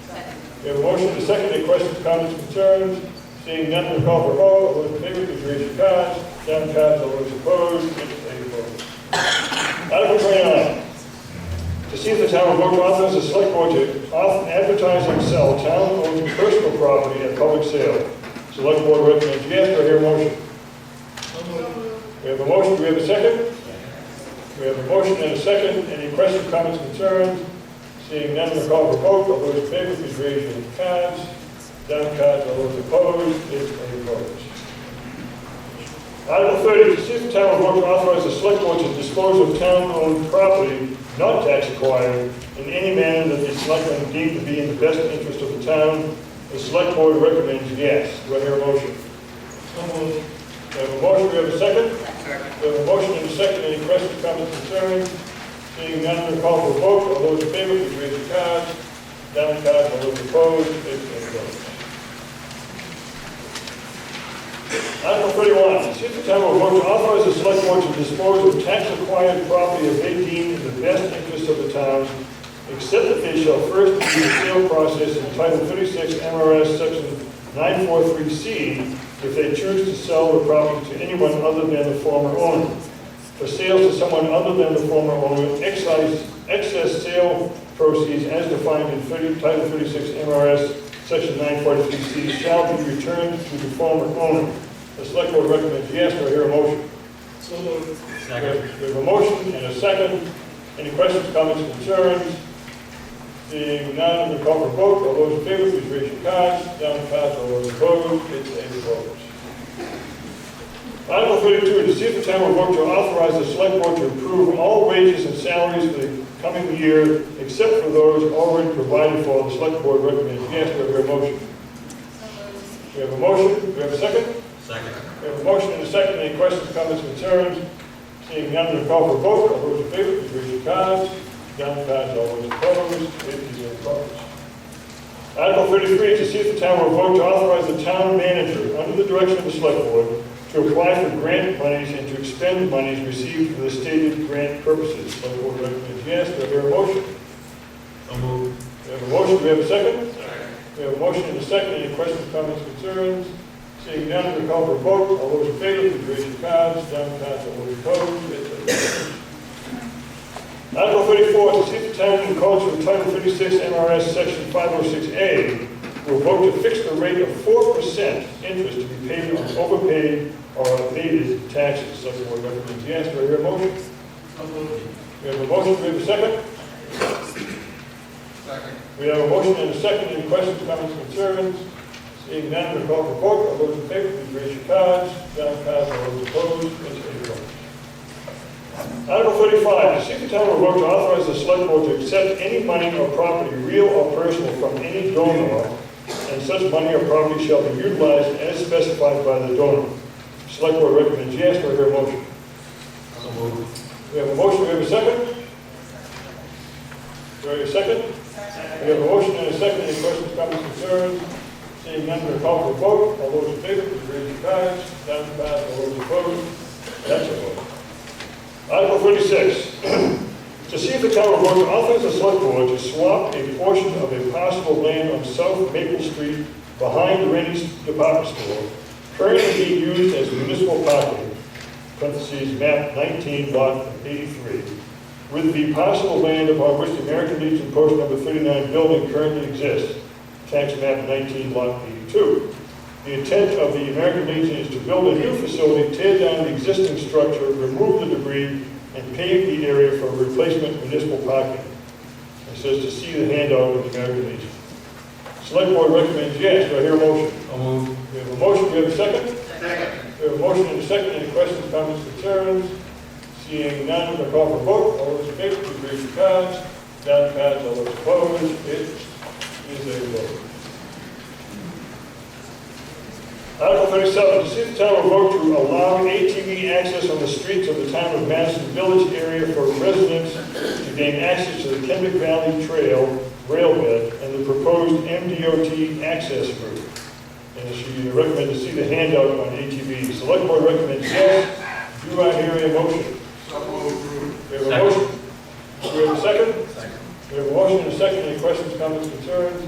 Second. We have a motion and a second. Any questions, comments, concerns? Seeing none, we'll call for a vote. All those in favor, please raise your cards. Down cards, all those opposed. It's a vote. Article 29. To see if the town will vote to authorize the select board to advertise and sell town-owned personal property at public sale. Select board recommends yes. Do I hear a motion? We have a motion. Do we have a second? We have a motion and a second. Any questions, comments, concerns? Seeing none, we'll call for a vote. All those in favor, please raise your cards. Down cards, all those opposed. It's a vote. Article 30, to see if the town will vote to authorize the select board to dispose of town-owned property not tax acquired in any manner that the selectmen deem to be in the best interest of the town. The select board recommends yes. Do I hear a motion? So moved. We have a motion. Do we have a second? Second. We have a motion and a second. Any questions, comments, concerns? Seeing none, we'll call for a vote. All those in favor, please raise your cards. Down cards, all those opposed. It's a vote. Article 31, to see if the town will vote to authorize the select board to dispose of tax-acquired property if they deem in the best interest of the town, except that they shall first do the sale process in Title 36 MRS Section 943C if they choose to sell the property to anyone other than the former owner. For sales to someone other than the former owner, excess sale proceeds as defined in Title 36 MRS Section 943C shall be returned to the former owner. The select board recommends yes. Do I hear a motion? So moved. Second. We have a motion and a second. Any questions, comments, concerns? Seeing none, we'll call for a vote. All those in favor, please raise your cards. Down the cards, all those opposed. It's a vote. Article 32, to see if the town will vote to authorize the select board to approve all wages and salaries for the coming year, except for those already provided for. The select board recommends yes. Do I hear a motion? We have a motion. Do we have a second? Second. We have a motion and a second. Any questions, comments, concerns? Seeing none, we'll call for a vote. All those in favor, please raise your cards. Down the cards, all those opposed. It is opposed. Article 33, to see if the town will vote to authorize the town manager, under the direction of the select board, to apply for grant monies and to expend monies received for the stated grant purposes. Select board recommends yes. Do I hear a motion? So moved. We have a motion, do we have a second? We have a motion and a second. Any questions, comments, concerns? Seeing none, we call for a vote. All those in favor, please raise your cards. Down cards, all those opposed. Article 34, to see if the town in accordance with Title 36 MRS Section 506A will vote to fix the rate of 4% interest to be paid on overpaid or abated taxes. Select Board recommends yes. Do I hear a motion? We have a motion. Do we have a second? Second. We have a motion and a second. Any questions, comments, concerns? Seeing none, we call for vote. All those in favor, please raise your cards. Down cards, all those opposed. It's a vote. Article 35, to see if the town will vote to authorize the select board to accept any money or property, real or personal, from any donor, and such money or property shall be utilized as specified by the donor. Select board recommends yes. Do I hear a motion? We have a motion. Do we have a second? Do I hear a second? We have a motion and a second. Any questions, comments, concerns? Seeing none, we'll call for a vote. All those in favor, please raise your cards. Down the pass. All those opposed. That's a vote. Article 36, to see if the town will vote to authorize the select board to swap a portion of a parcel of land on South Maple Street behind Rennie's department store, currently being used as municipal parking, parentheses, map 19, lot 83, with the parcel of land upon which the American Legion Post number 39 building currently exists, tax map 19, lot 82. The intent of the American Legion is to build a new facility, tear down the existing structure, remove the debris, and pave the area for replacement municipal parking. It says to see the handout of the American Legion. Select Board recommends yes. Do I hear a motion? We have a motion. Do we have a second? Second. We have a motion and a second. Any questions, comments, concerns? Seeing none, we'll call for a vote. All those in favor, please raise your cards. Down cards, all those opposed. It is a vote. Article 37, to see if the town will vote to allow ATV access on the streets of the town of Madison Village area for residents to gain access to the Kendrick Valley Trail railbed and the proposed MDOT access route. And she recommends to see the handout on ATV. Select Board recommends yes. Do I hear a motion? We have a motion. Do we have a second? Second. We have a motion and a second. Any questions, comments, concerns?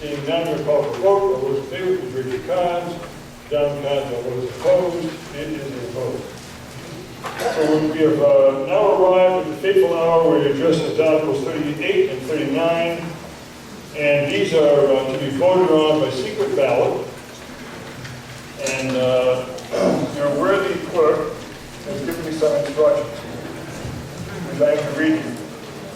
Seeing none, we'll call for a vote. All those in favor, please raise your cards. Down cards, all those opposed. It is a vote. So we have now arrived at the fateful hour where we address Articles 38 and 39. And these are to be voted on by secret ballot. And your worthy clerk has given me some instructions, which I am to read you.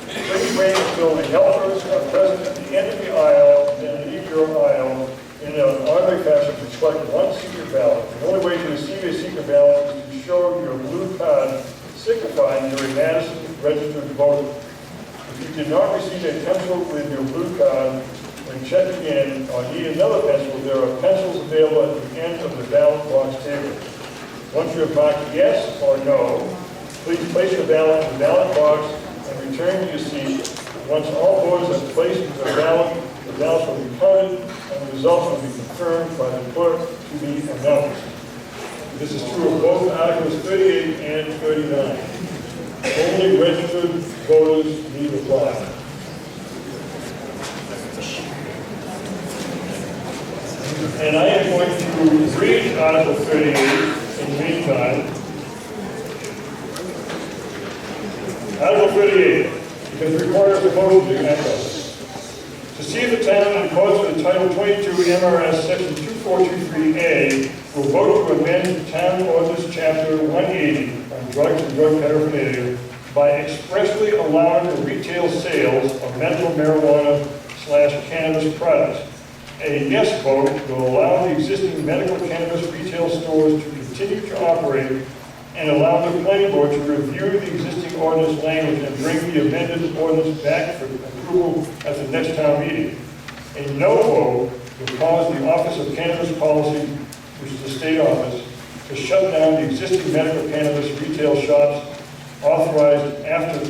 Please wait until the helpers are present at the end of the aisle, then leave your aisle in an orderly fashion to select one secret ballot. The only way to receive a secret ballot is to show your blue card signifying you're a Madison registered voter. If you did not receive a pencil with your blue card when checking in or need another pencil, there are pencils available at the end of the ballot box table. Once you have marked yes or no, please place your ballot in the ballot box and return to your seat. Once all voters have placed their ballot, the ballots will be counted and the results will be confirmed by the clerk to be announced. This is true of both Articles 38 and 39. Only registered voters need apply. And I am going to read Article 38 in the meantime. Article 38, because it requires a motion to enact this. To see if the town, in accordance with Title 22 MRS Section 2423A, will vote to amend Town Ordinance Chapter 180 on drugs and drug paraphernalia by expressly allowing the retail sales of medical marijuana/cannabis products. A yes vote will allow the existing medical cannabis retail stores to continue to operate and allow the planning board to review the existing ordinance language and bring the amended ordinance back for approval at the next town meeting. A no vote will cause the Office of Cannabis Policy, which is the state office, to shut down the existing medical cannabis retail shops authorized after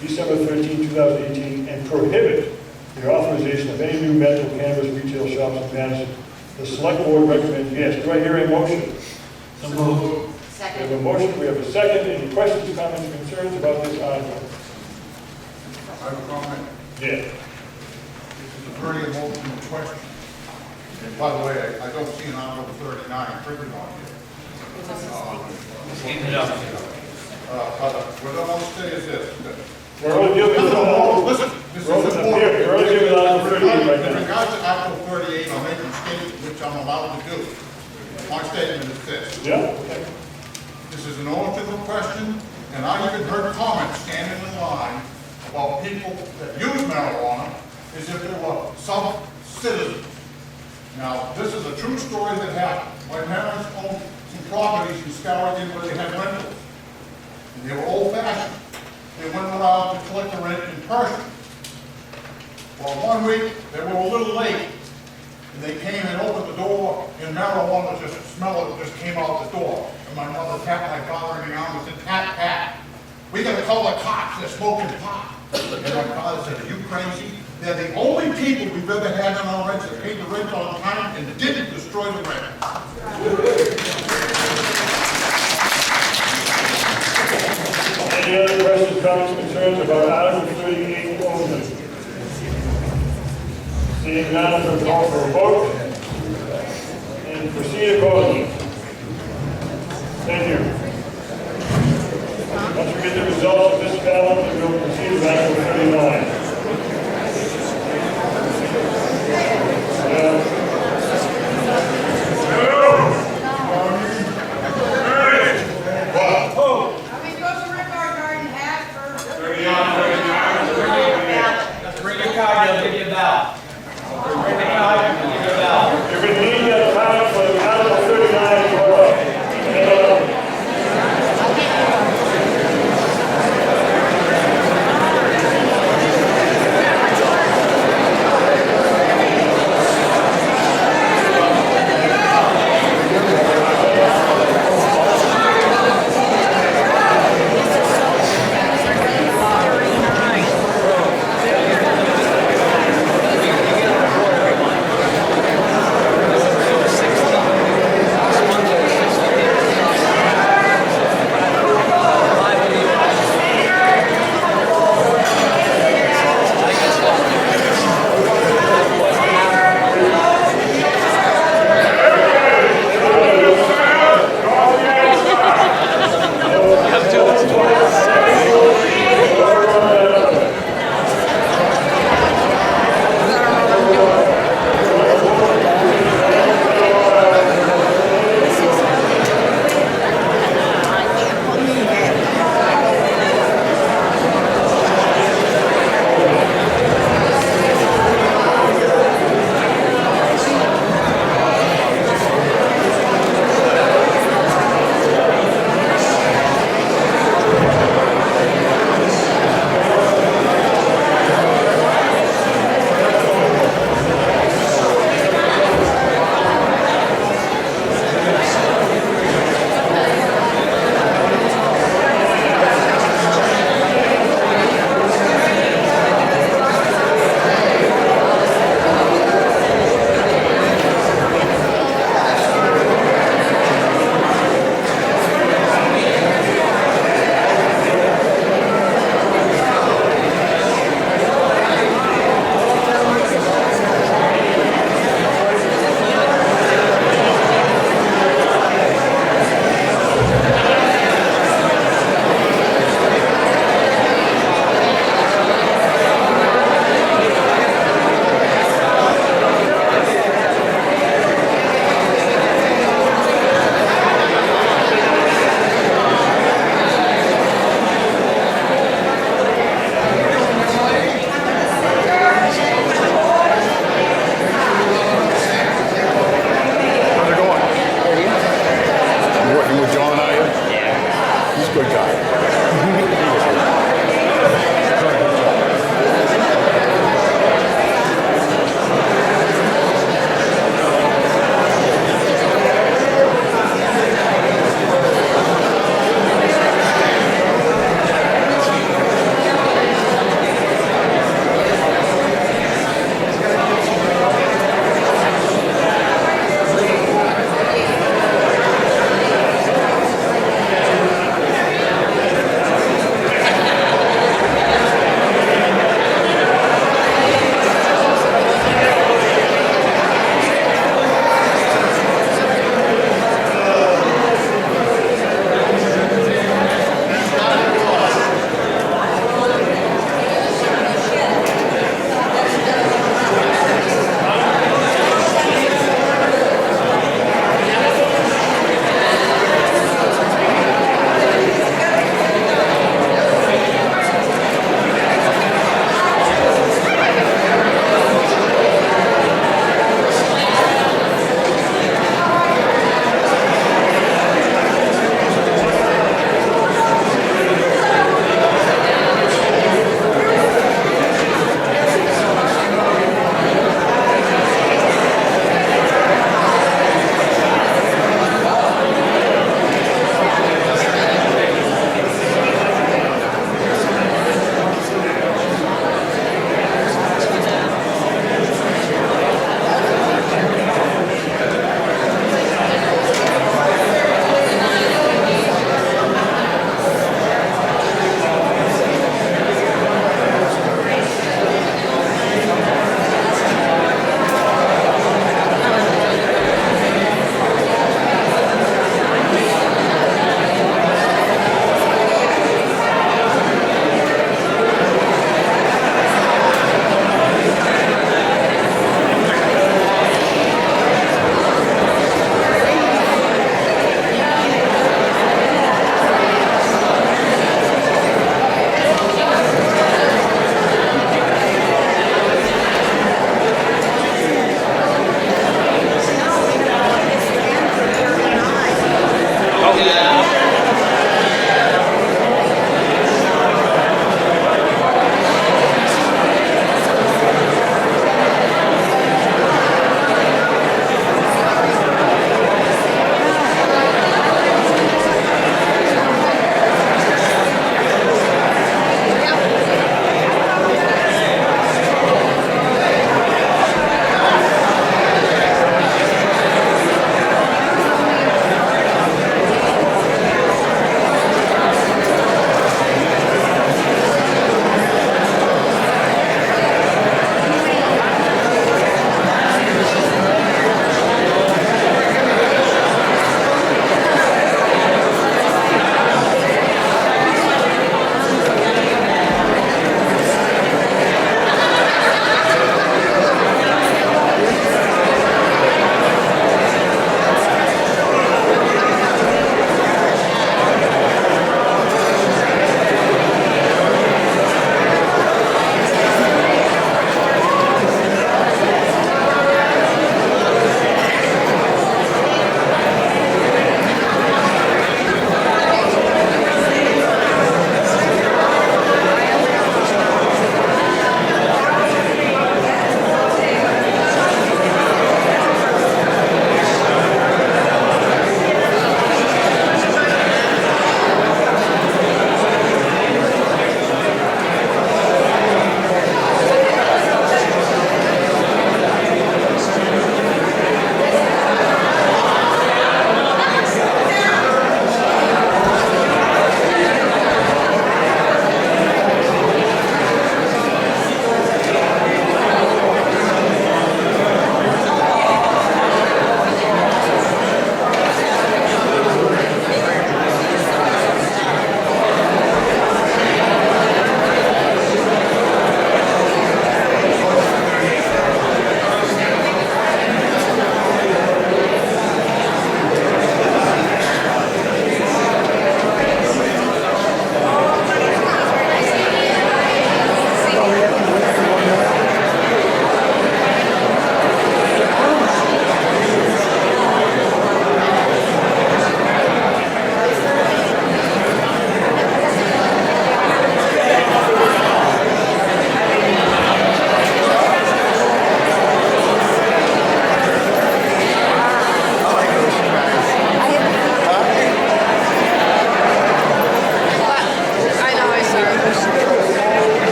December 13, 2018, and prohibit the authorization of any new medical cannabis retail shops in Madison. The select board recommends yes. Do I hear a motion? So moved. We have a motion, we have a second. Any questions, comments, concerns about this article? I have a comment. Yeah. heard a motion in question. And by the way, I don't see an Article 39 printed on here. What I want to say is this. We're only dealing with Listen, this is We're only important. dealing with Article 38 right In now. regards to Article 38, I'll make a statement which I'm allowed to do. My statement is this. Yeah? This is an alternative question, and I even heard comments standing in line about people that use marijuana as if they were some citizens. Now, this is a true story that happened. My parents owned some properties in Skowhegan where they had rentals. And they were old-fashioned. They went around to collect the rent in person. Well, one week, they were a little late. And they came and opened the door, and marijuana smell just came out the door. And my mother tapped my father in the arm and said, "Tap, tap. We gotta call the cops, they're smoking pot." And my father said, "Are you crazy? They're the only people we've ever had on our rents that paid the rent on time and didn't destroy the rent." Any other questions, comments, concerns about Article 38 only? Seeing none, we'll call for a vote and proceed accordingly. Thank you. Once we get the results of this ballot, we'll proceed with Article 39. Bring your card, they'll give you a bell. Bring the card, they'll give you a bell. You're going to need a card for Article 39 as well.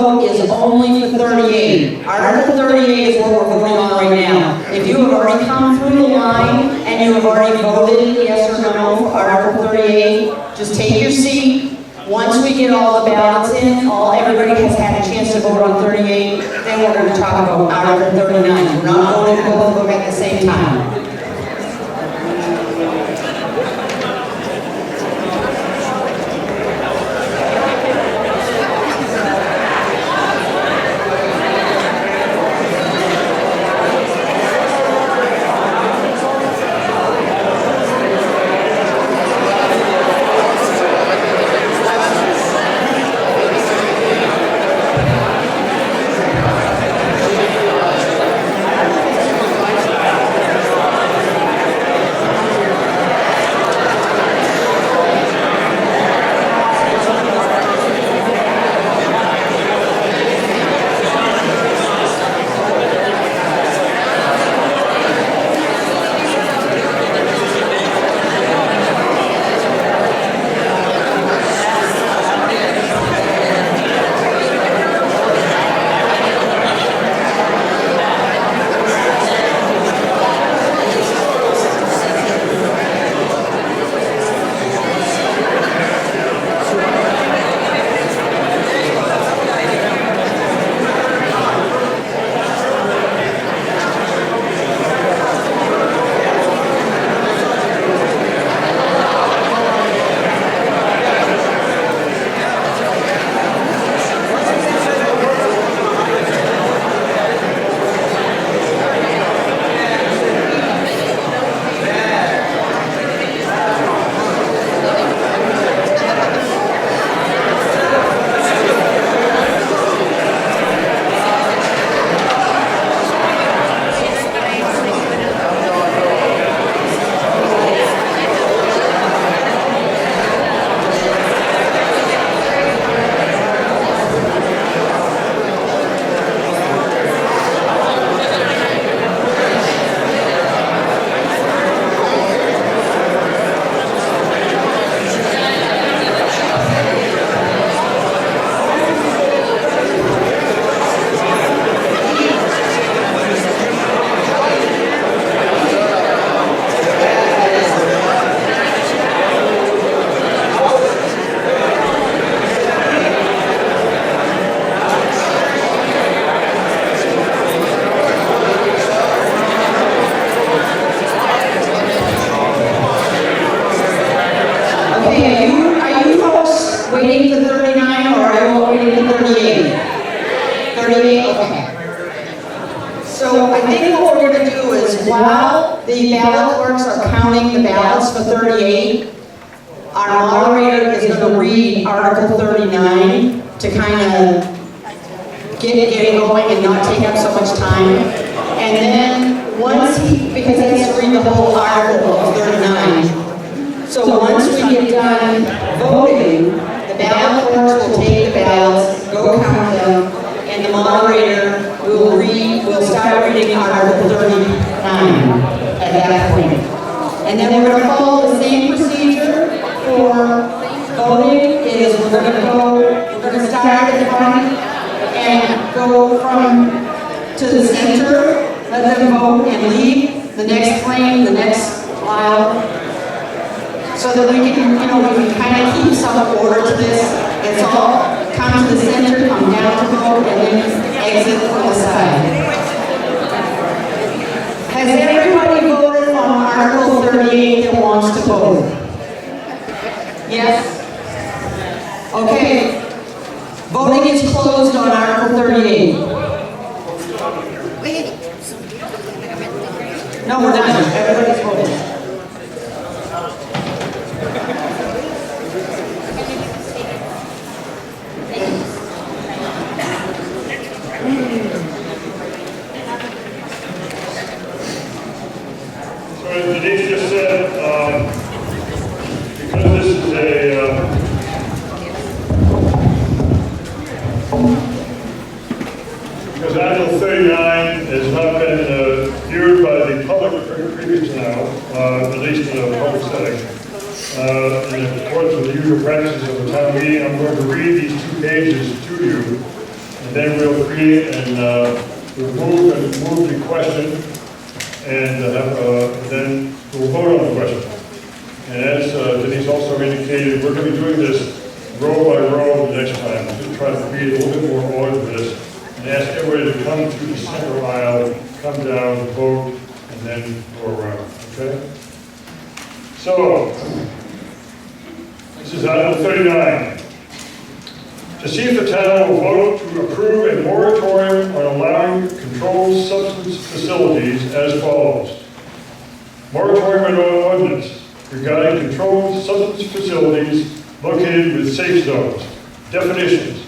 vote is only for 38. Article 38 is what we're voting on right now. If you have already come through the line and you have already voted yes or no for Article 38, just take your seat. Once we get all the ballots in, everybody has had a chance to vote on 38, then we're going to talk about Article 39. We're not voting both of them at the same time. While the ballot clerks are counting the ballots for 38, our moderator is going to read Article 39 to kind of get it going and not take up so much time. And then once because he has to read the whole article of 39. So once we get done voting, the ballot clerks will take the ballots, go count them, and the moderator will start reading Article 39 at that point. And then we're going to follow the same procedure for voting. We're going to start at the front and go to the center, let them vote and leave the next lane, the next aisle, so that we can kind of keep some order to this. It's all come to the center, come down to vote, and then exit from the side. Has everybody voted on Article 38 that wants to vote? Yes? Okay. Voting is closed on Article 38. No, we're done. Everybody's voted. So as Denise just said, because this is because Article 39 has not been viewed by the public previously now, at least in a public setting. In accordance with the usual practices of the town meeting, I'm going to read these 2 pages to you and then we'll create and move the question, and then we'll vote on the question. And as Denise also indicated, we're going to be doing this row by row the next time, to try to create a little bit more order to this, and ask everybody to come through the center aisle, come down, vote, and then go around, okay? So, this is Item 39. To see if the town will vote to approve a moratorium on allowing controlled substance facilities as follows. Moratorium and ordinance regarding controlled substance facilities located with safe zones. Definitions.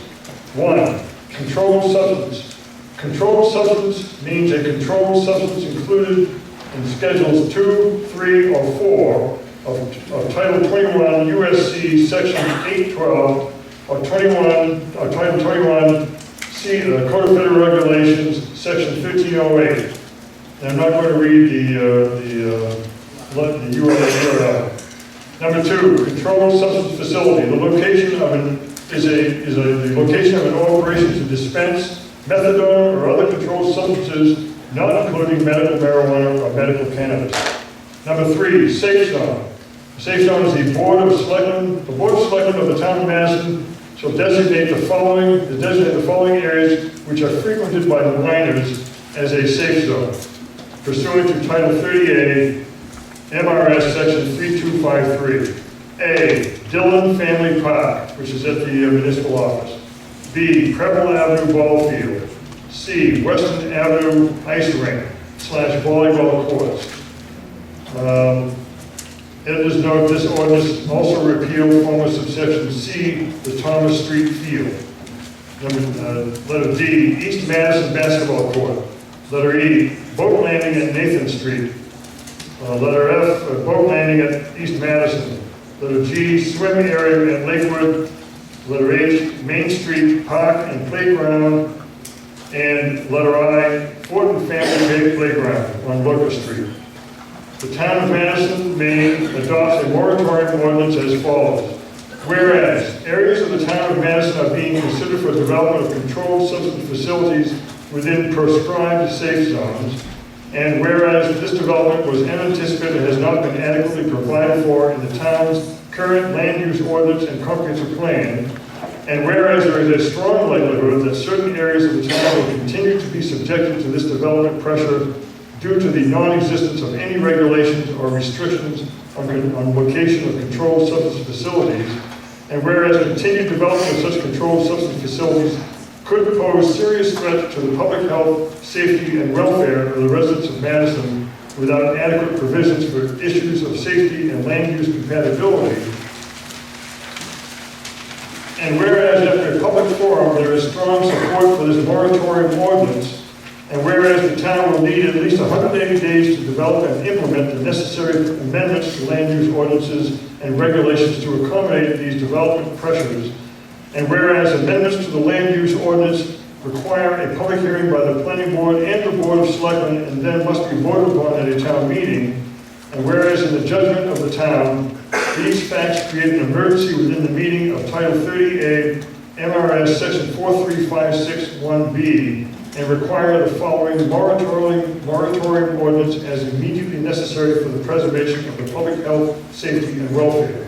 1. Controlled substance. Controlled substance means a controlled substance included in Schedules 2, 3, or 4 of Title 21 U.S.C. Section 812 or Title 21 C, the Code of Federal Regulations, Section 1508. And I'm not going to read the URL. Number 2, controlled substance facility. The location of the location of an operation to dispense methadone or other controlled substances, not including medical marijuana or medical cannabis. Number 3, safe zone. The safe zone is the Board of Selectmen of the Town of Madison shall designate the following areas which are frequented by the minors as a safe zone, pursuant to Title 30A, MRS Section 3253. A, Dillon Family Park, which is at the municipal office. B, Preble Avenue Ball Field. C, Western Avenue Ice Rink / volleyball courts. Editors note this ordinance also repealed former subsection C, the Thomas Street Field. Letter D, East Madison Basketball Court. Letter E, boat landing at Nathan Street. Letter F, boat landing at East Madison. Letter G, swim area at Lakewood. Letter H, Main Street Park and Playground. And letter I, Fortin Family Playground on Locust Street. The Town of Madison, Maine adopts a moratorium ordinance as follows. Whereas areas of the Town of Madison are being considered for development of controlled substance facilities within prescribed safe zones, and whereas this development was unanticipated and has not been adequately provided for in the town's current land use ordinance and comprehensive plan, and whereas there is a strong likelihood that certain areas of the town will continue to be subjected to this development pressure due to the non-existence of any regulations or restrictions on location of controlled substance facilities, and whereas continued development of such controlled substance facilities could pose serious threat to the public health, safety, and welfare of the residents of Madison without adequate provisions for issues of safety and land use compatibility. And whereas after a public forum there is strong support for this moratorium ordinance, and whereas the town will need at least 180 days to develop and implement the necessary amendments to land use ordinances and regulations to accommodate these development pressures, and whereas amendments to the land use ordinance require a public hearing by the planning board and the board of selectmen and then must be voted upon at a town meeting, and whereas in the judgment of the town, these facts create an emergency within the meaning of Title 30A, MRS Section 43561B, and require the following moratorium ordinance as immediately necessary for the preservation of the public health, safety, and welfare.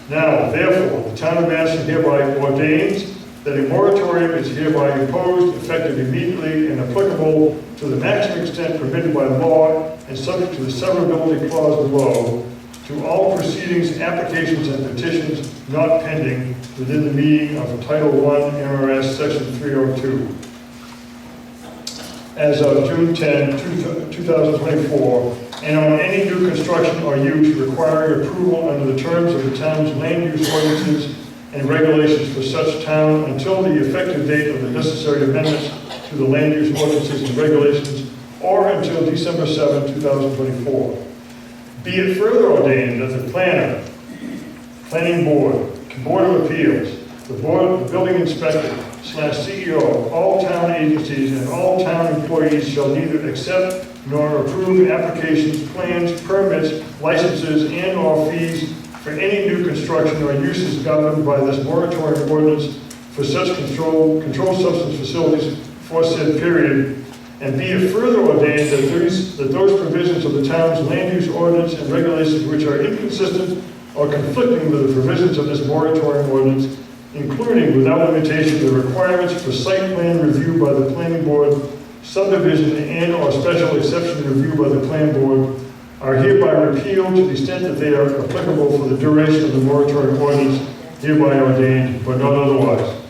Now, therefore, the town of Madison hereby ordains that a moratorium is hereby imposed, effective immediately, and applicable to the maximum extent permitted by law and subject to the severability clause below, to all proceedings, applications, and petitions not pending within the meaning of Title I MRS Section 302. As of June 10, 2024, and on any new construction or use requiring approval under the terms of the town's land use ordinances and regulations for such town until the effective date of the necessary amendments to the land use ordinances and regulations, or until December 7, 2024. Be it further ordained that the planner, planning board, board of appeals, the building inspector / CEO, all town agencies, and all town employees shall neither accept nor approve applications, plans, permits, licenses, and/or fees for any new construction or uses governed by this moratorium ordinance for such controlled substance facilities for said period, and be it further ordained that those provisions of the town's land use ordinance and regulations which are inconsistent or conflicting with the provisions of this moratorium ordinance, including without limitation the requirements for site plan review by the planning board, subdivision and or special exception review by the planning board, are hereby repealed to the extent that they are applicable for the duration of the moratorium ordinance hereby ordained, but not otherwise.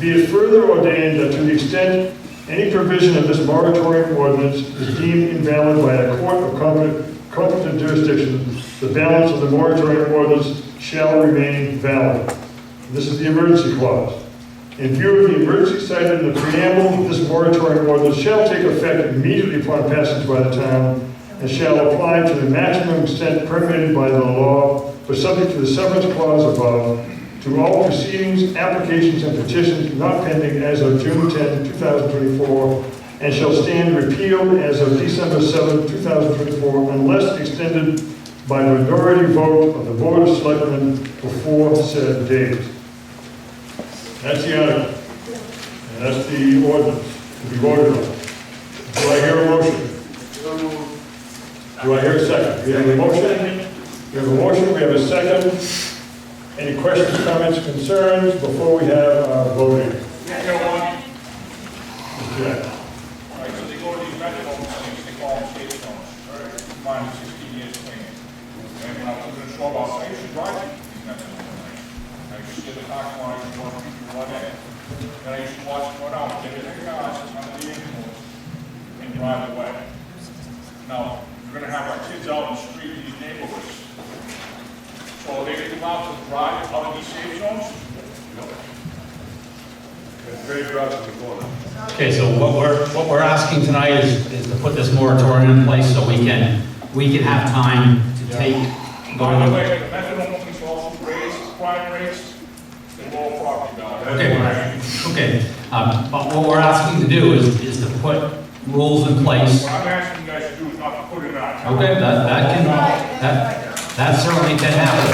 Be it further ordained that to the extent any provision of this moratorium ordinance is deemed invalid by a court of competent jurisdiction, the balance of the moratorium ordinance shall remain valid. This is the emergency clause. In view of the emergency cited in the preamble, this moratorium ordinance shall take effect immediately upon passage by the town and shall apply to the maximum extent permitted by the law, but subject to the severance clause above, to all proceedings, applications, and petitions not pending as of June 10, 2024, and shall stand repealed as of December 7, 2024, unless extended by majority vote of the Board of Selectmen before said date. That's the article. And that's the ordinance to be voted on. Do I hear a motion? Do I hear a second? We have a motion. We have a motion. We have a second. Any questions, comments, concerns before we have voting? Yeah. All right, so they go to these medical things, they call them state zones. Mine is 16 years clean. And when I was living in Shoreville, I used to drive these medical zones. I used to see the parking lot, I used to watch people run in. Then I used to watch them go down, get in their cars, under the influence, and drive away. Now, we're going to have our kids out in the street in these neighborhoods. So are they going to come out to drive out of these safe zones? Okay, so what we're asking tonight is to put this moratorium in place so we can have time to take. By the way, the methadone police also raise crime rates and lower property values. Okay. But what we're asking to do is to put rules in place. What I'm asking you guys to do is not to put it on. Okay, that certainly can happen.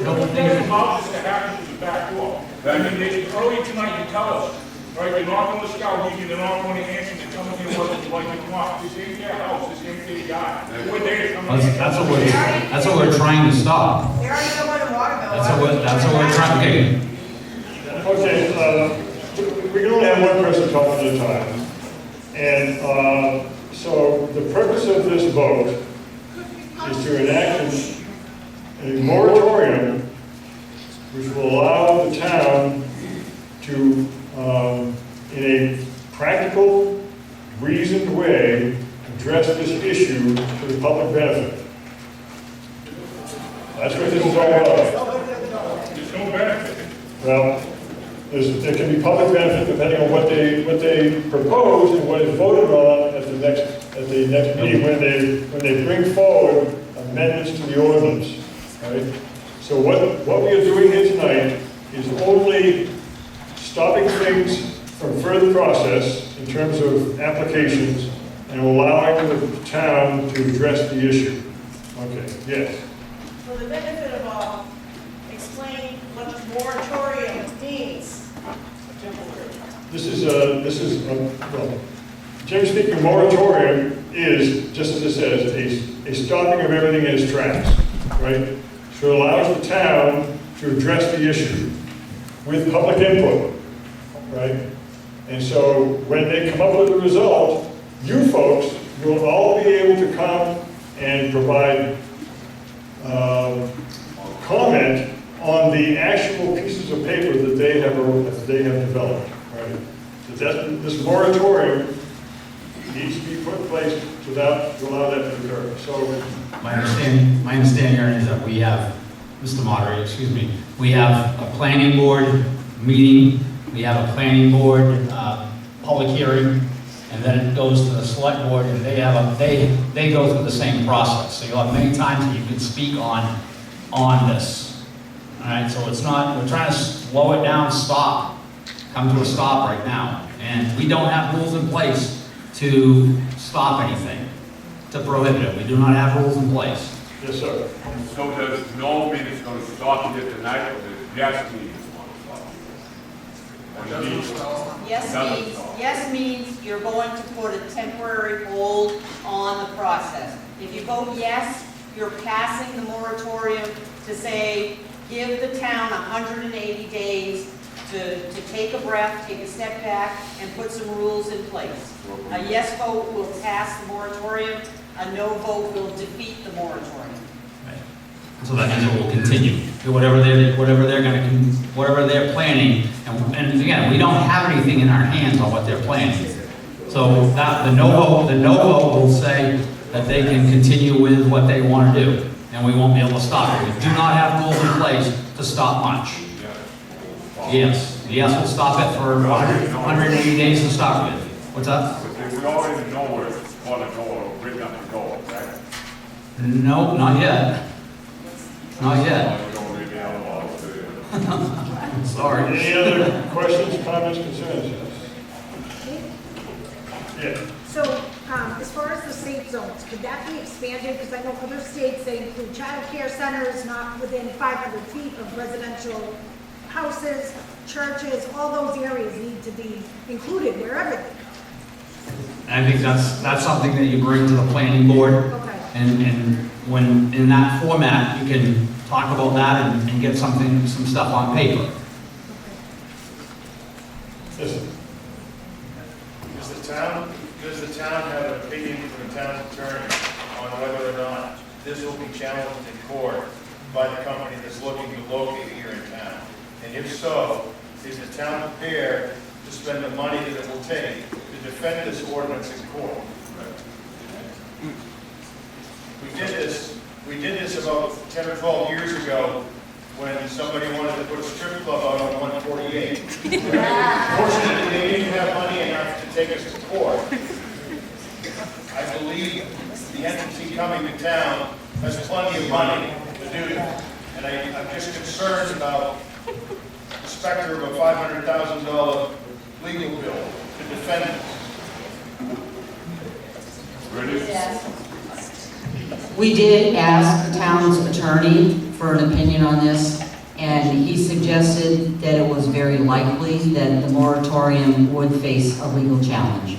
About this to happen to the back door. I mean, early tonight you tell us, right, you're not on the scout, you're not on the answer, they're coming here whether you like it or not. This ain't their house, this ain't their yard. We're there to come in. That's what we're trying to stop. They already know what a water bill. That's what we're trying to do. Okay, we can only have one person talking at a time. And so the purpose of this vote is to enact a moratorium which will allow the town to, in a practical, reasoned way, address this issue to the public benefit. That's what this is all about. There's no benefit. Well, there can be public benefit depending on what they propose and what is voted on at the next meeting when they bring forward amendments to the ordinance. Right? So what we are doing here tonight is only stopping things from further process in terms of applications and allowing the town to address the issue. Okay, yes. For the benefit of all, explain what moratorium means. Well, generally speaking, moratorium is, just as it says, a stopping of everything in its tracks, right? So it allows the town to address the issue with public input, right? And so when they come up with a result, you folks will all be able to come and provide comment on the actual pieces of paper that they have developed, right? This moratorium needs to be put in place to allow that to occur. So My understanding Aaron, is that we have, Mr. Moderator, excuse me, we have a planning board meeting, we have a planning board public hearing, and then it goes to the select board, and they go through the same process. So you'll have many times that you can speak on this. All right, so it's not, we're trying to slow it down, come to a stop right now. And we don't have rules in place to stop anything, to prohibit it. We do not have rules in place. Yes, sir. So does no means going to stop here tonight, or does yes means going to stop here? Or needs? Yes means you're going to put a temporary hold on the process. If you vote yes, you're passing the moratorium to say, give the town 180 days to take a breath, take a step back, and put some rules in place. A yes vote will pass the moratorium, a no vote will defeat the moratorium. So that means it will continue, whatever they're planning. And again, we don't have anything in our hands on what they're planning. So that, the no vote will say that they can continue with what they want to do, and we won't be able to stop it. We do not have rules in place to stop much. Yes, will stop it for 180 days to start with. What's up? We already know where it's going to go, or we're going to go, right? No, not yet. Not yet. We don't really have a lot to do. Sorry. Any other questions, comments, concerns? Yeah. So, as far as the safe zones, could that be expanded? Because I know other states, they include child care centers not within 500 feet of residential houses, churches, all those areas need to be included wherever they go. And I think that's something that you bring to the planning board. Okay. And when in that format, you can talk about that and get some stuff on paper. Yes, sir. Does the town have an opinion from the town's attorney on whether or not this will be challenged in court by the company that's looking to locate here in town? And if so, is the town prepared to spend the money that it will take to defend this ordinance in court? We did this about 10 or 12 years ago when somebody wanted to put a strip club out on 148. Fortunately, they didn't have money enough to take us to court. I believe the entity coming to town has plenty of money to do that. And I'm just concerned about the specter of a $500,000 legal bill to defend it. We did ask the town's attorney for an opinion on this, and he suggested that it was very likely that the moratorium would face a legal challenge.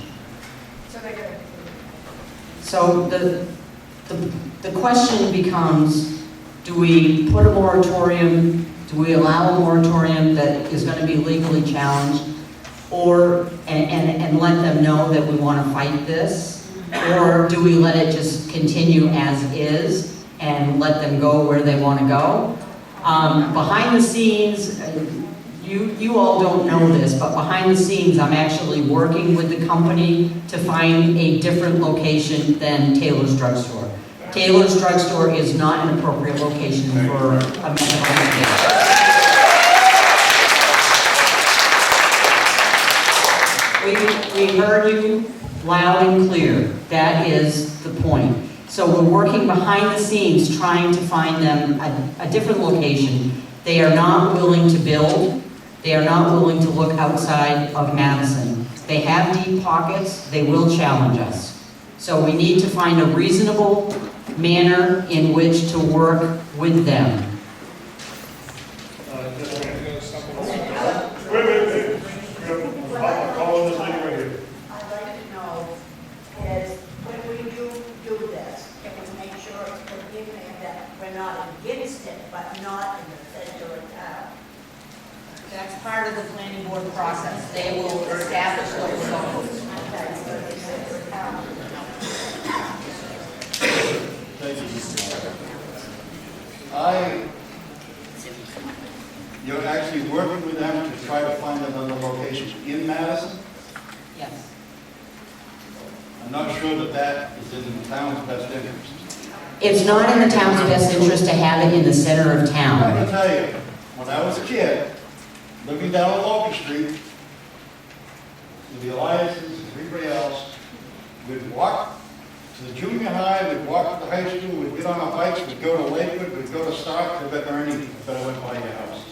So the question becomes, do we put a moratorium, do we allow a moratorium that is going to be legally challenged, or and let them know that we want to fight this? Or do we let it just continue as is and let them go where they want to go? Behind the scenes, you all don't know this, but behind the scenes, I'm actually working with the company to find a different location than Taylor's Drugstore. Taylor's Drugstore is not an appropriate location for a medical center. We heard you loud and clear. That is the point. So we're working behind the scenes trying to find them a different location. They are not willing to build. They are not willing to look outside of Madison. They have deep pockets. They will challenge us. So we need to find a reasonable manner in which to work with them. That's part of the planning board process. They will establish those zones. You're actually working with them to try to find another location in Madison? Yes. I'm not sure that that is in the town's best interest. It's not in the town's best interest to have it in the center of town. I can tell you, when I was a kid, living down on Locust Street, with the Alliances and everybody else, we'd walk to the junior high, we'd walk to the high school, we'd get on our bikes, we'd go to Lakewood, we'd go to Stark, I bet Ernie, but I went by your house.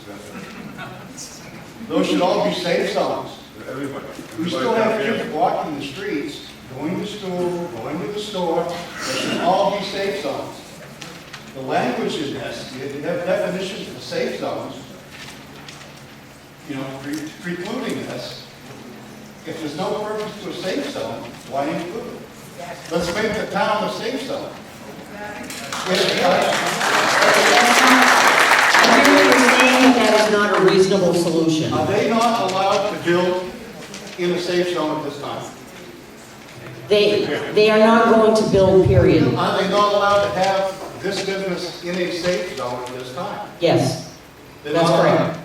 Those should all be safe zones. Everybody. We still have kids walking the streets, going to school, going to the store, they should all be safe zones. the language in this, you have definitions for safe zones, you know, precluding this. If there's no purpose to a safe zone, why include it? Let's make the town a safe zone. I hear you saying that is not a reasonable solution. Are they not allowed to build in a safe zone at this time? They are not going to build, period. Are they not allowed to have this business in a safe zone at this time? Yes, They're that's not correct. allowed.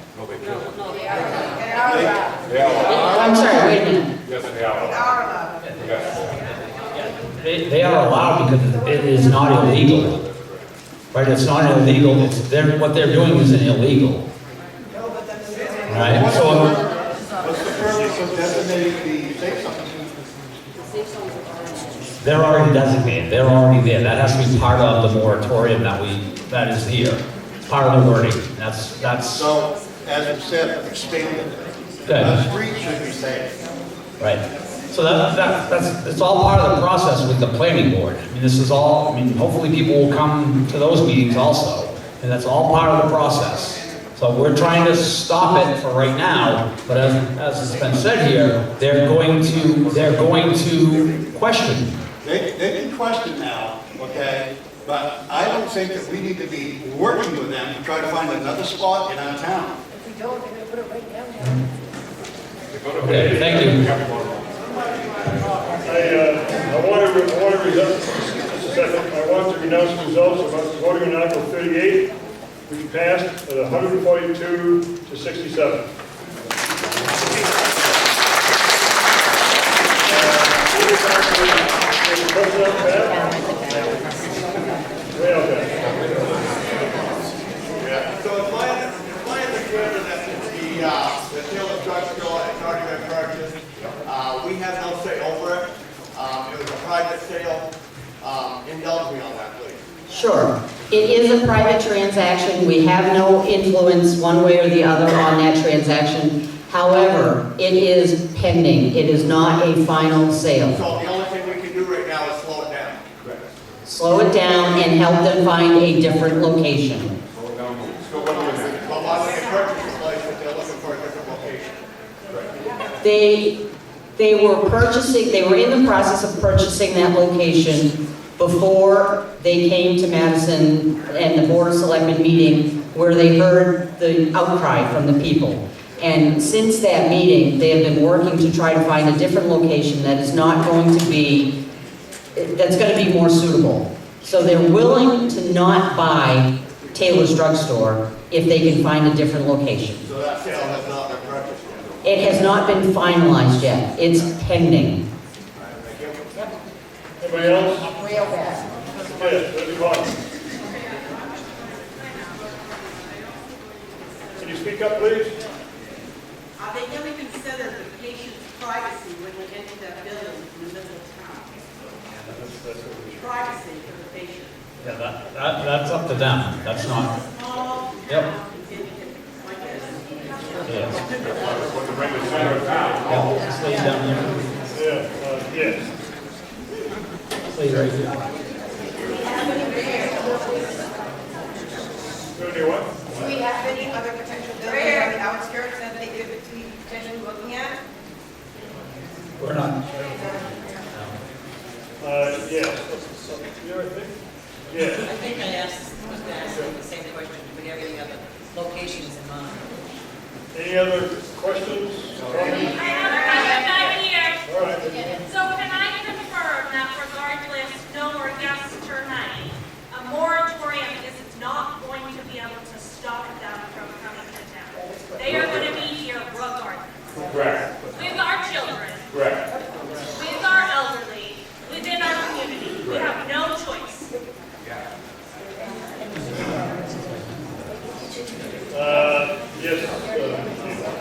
I'm sorry, wait a minute. Yes, they are. They are allowed because it is not illegal. Right, it's not illegal, what they're doing isn't illegal. Right, so, What's the purpose of designating the safe zone? they're already designated, they're already there. That has to be part of the moratorium that is here. It's part of the wording, that's, So, as we said, expand it. Good. The street should be safe. right. So it's all part of the process with the planning board. I mean, this is all, I mean, hopefully people will come to those meetings also. And that's all part of the process. So we're trying to stop it for right now, but as has been said here, they're going to question. They can question now, okay? But I don't think that we need to be working with them to try to find another spot in our town. If we don't, they're gonna put it right down there. Okay, thank you. I want to just a second, I want to announce the results of voting on Article 38, which passed at 142 to 67. Way out there. So it's my understanding that the Taylor Drugstore has already been purchased. We have no say over it. It was a private sale. Indulge me on that, please. Sure. It is a private transaction. We have no influence one way or the other on that transaction. However, it is pending. It is not a final sale. So the only thing we can do right now is slow it down. Correct. Slow it down and help them find a different location. But why would they purchase the place if they're looking for a different location? They were in the process of purchasing that location before they came to Madison and the Board of Selectmen meeting where they heard the outcry from the people. And since that meeting, they have been working to try to find a different location that is not going to be, that's going to be more suitable. So they're willing to not buy Taylor's Drugstore if they can find a different location. So that sale has not been purchased yet? It has not been finalized yet. It's pending. Anybody else? Real bad. Yes, Lady Clark. Can you speak up, please? Are they going to consider the patient's privacy when they enter that building in the middle of town? Privacy for the patient. Yeah, that's up to them. That's not. Small Yep. town, like this. Yes. When they're in the center of town. Yeah, just lay down there. Yeah, yes. Lay right here. Doing what? Do we have any other potential buildings on the outskirts that they could be potentially looking at? We're not. Yes. You ever think? Yes. I think I was asking the same question. Do we have any other locations in mind? Any other questions? I have a question back here. All right. So can I confirm that regardless, no more guests tonight, a moratorium is not going to be able to stop them from coming to town? They are going to be here regardless. Correct. With our children. Correct. With our elderly. Within our community. We have no choice. Yes.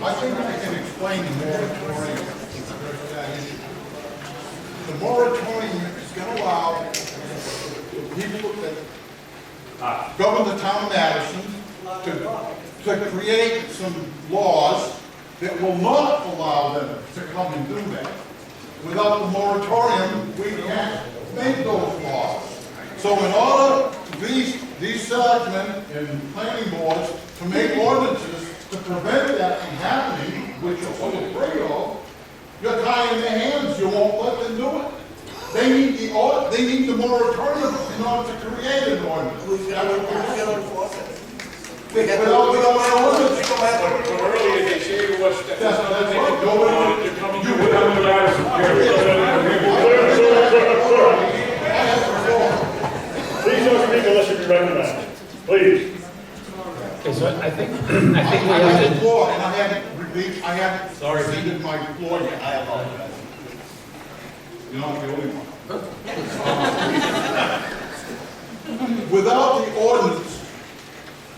I think I can explain the moratorium. The moratorium is going to allow the people that govern the town of Madison to create some laws that will not allow them to come and do that. Without the moratorium, we can't make those laws. So in order for these these selectmen and planning boards to make ordinances to prevent that from happening, which you're so afraid of, you're tying their hands, you won't let them do it. They need the moratorium in order to create an ordinance. Without an ordinance, But earlier they say it was, that That's something right. they could go on to come to Madison. Please don't speak unless you be recognized. Please. Okay, so I think I we have have the to, floor, and I haven't exceeded my floor yet. I apologize. You're not the only one. Without the ordinance,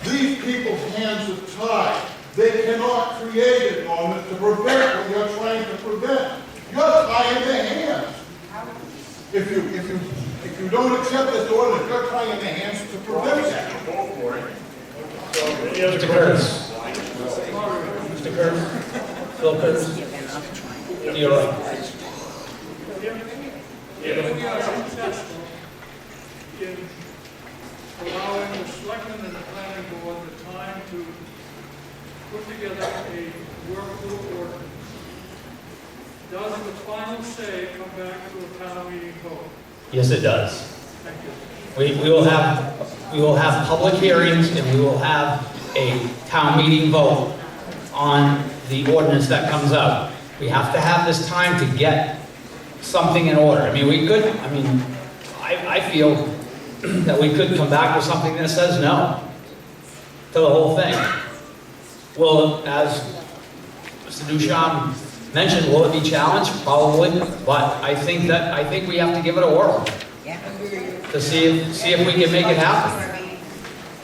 these people's hands are tied. They cannot create an ordinance to prevent what you're trying to prevent. You're tying their hands. If you don't accept this ordinance, you're tying their hands to prevent that. Go for it. So, any other Mr. questions? Curtis. Mr. Curtis. Phil Curtis. You're right. In allowing the selectmen and the planning board the time to put together a work group ordinance. Does the final say come back to a town meeting vote? Yes, it does. Thank you. We will have public hearings and we will have a town meeting vote on the ordinance that comes out. We have to have this time to get something in order. I mean, I feel that we could come back with something that says no to the whole thing. Well, as Mr. Duchamp mentioned, will it be challenged? Probably, but I think we have to give it a whirl to see if we can make it happen.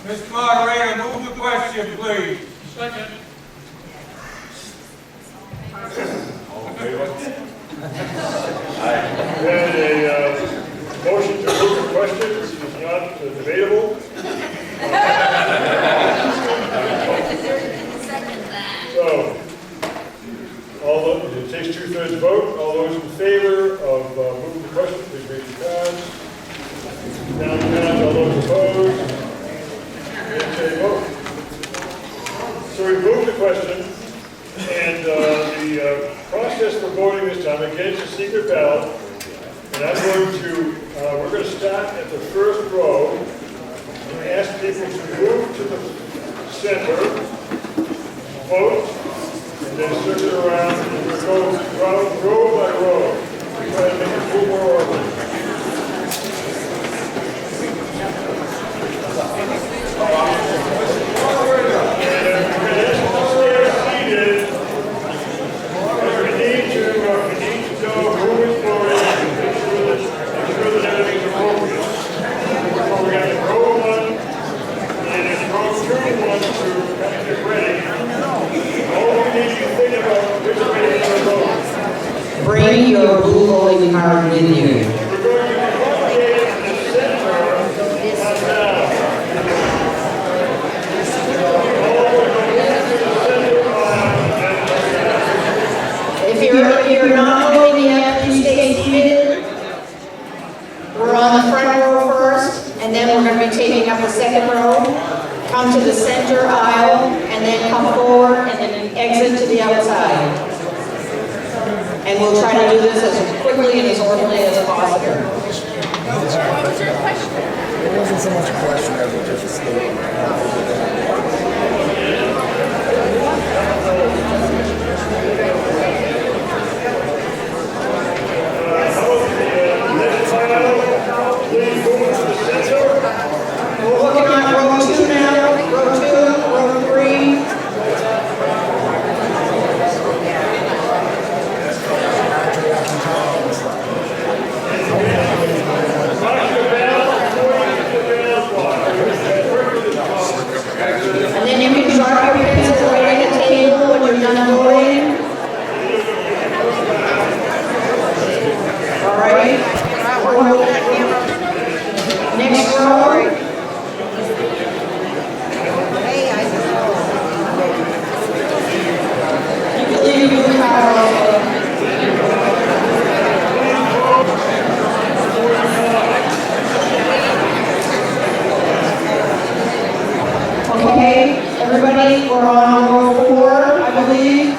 Mr. Moderator, move the question, please. Second. All in favor? And a motion to move the question, which is not debatable. So, it takes 2/3 vote. All those in favor of moving the question, please raise your hands. Down the hands, all those opposed. It's a vote. So we moved the question, and the process for voting this time, again, it's a secret ballot. And I'm going to, we're going to start at the first row and ask people to move to the center, vote, and then circle around, and we'll go row by row. We try to make it a little more orderly. Bring your blue voting card with you. If you're not voting yet, please stay seated. We're on the front row first, and then we're going to be taking up the second row. Come to the center aisle, and then come forward, and then exit to the outside. And we'll try to do this as quickly and as orderly as possible. It wasn't so much a question as it just a statement. We're looking at row 2 now, row 2, row 3. And then you can drop your pencils right at the table when you're I believe.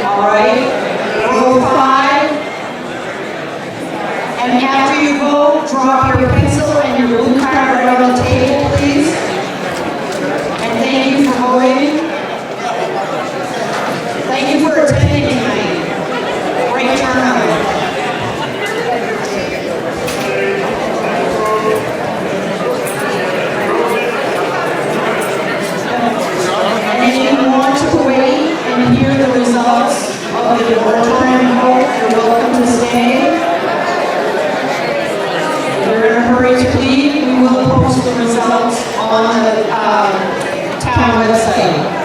All right, row 5. And after you vote, drop your pencil and your blue card right on the table, please. And thank you for voting. Thank you for attending tonight. Great turnout. And if you want to wait and hear the results of the moratorium vote, you're welcome to stay. If you're in a hurry to leave, we will post the results on the town website.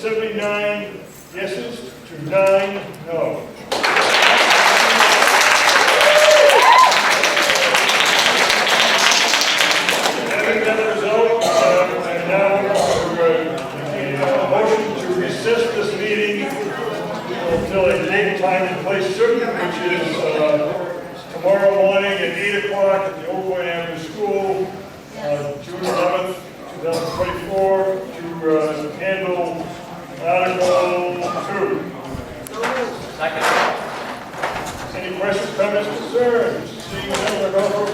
179 yeses to 9 no. Having that result, and now a motion to recess this meeting until a date, time, and place certain, which is tomorrow morning at 8 o'clock at the Old Point Avenue School, June 11th, 2024, to handle Article 2. Second. Any questions, comments, concerns? Seeing none, we're going for a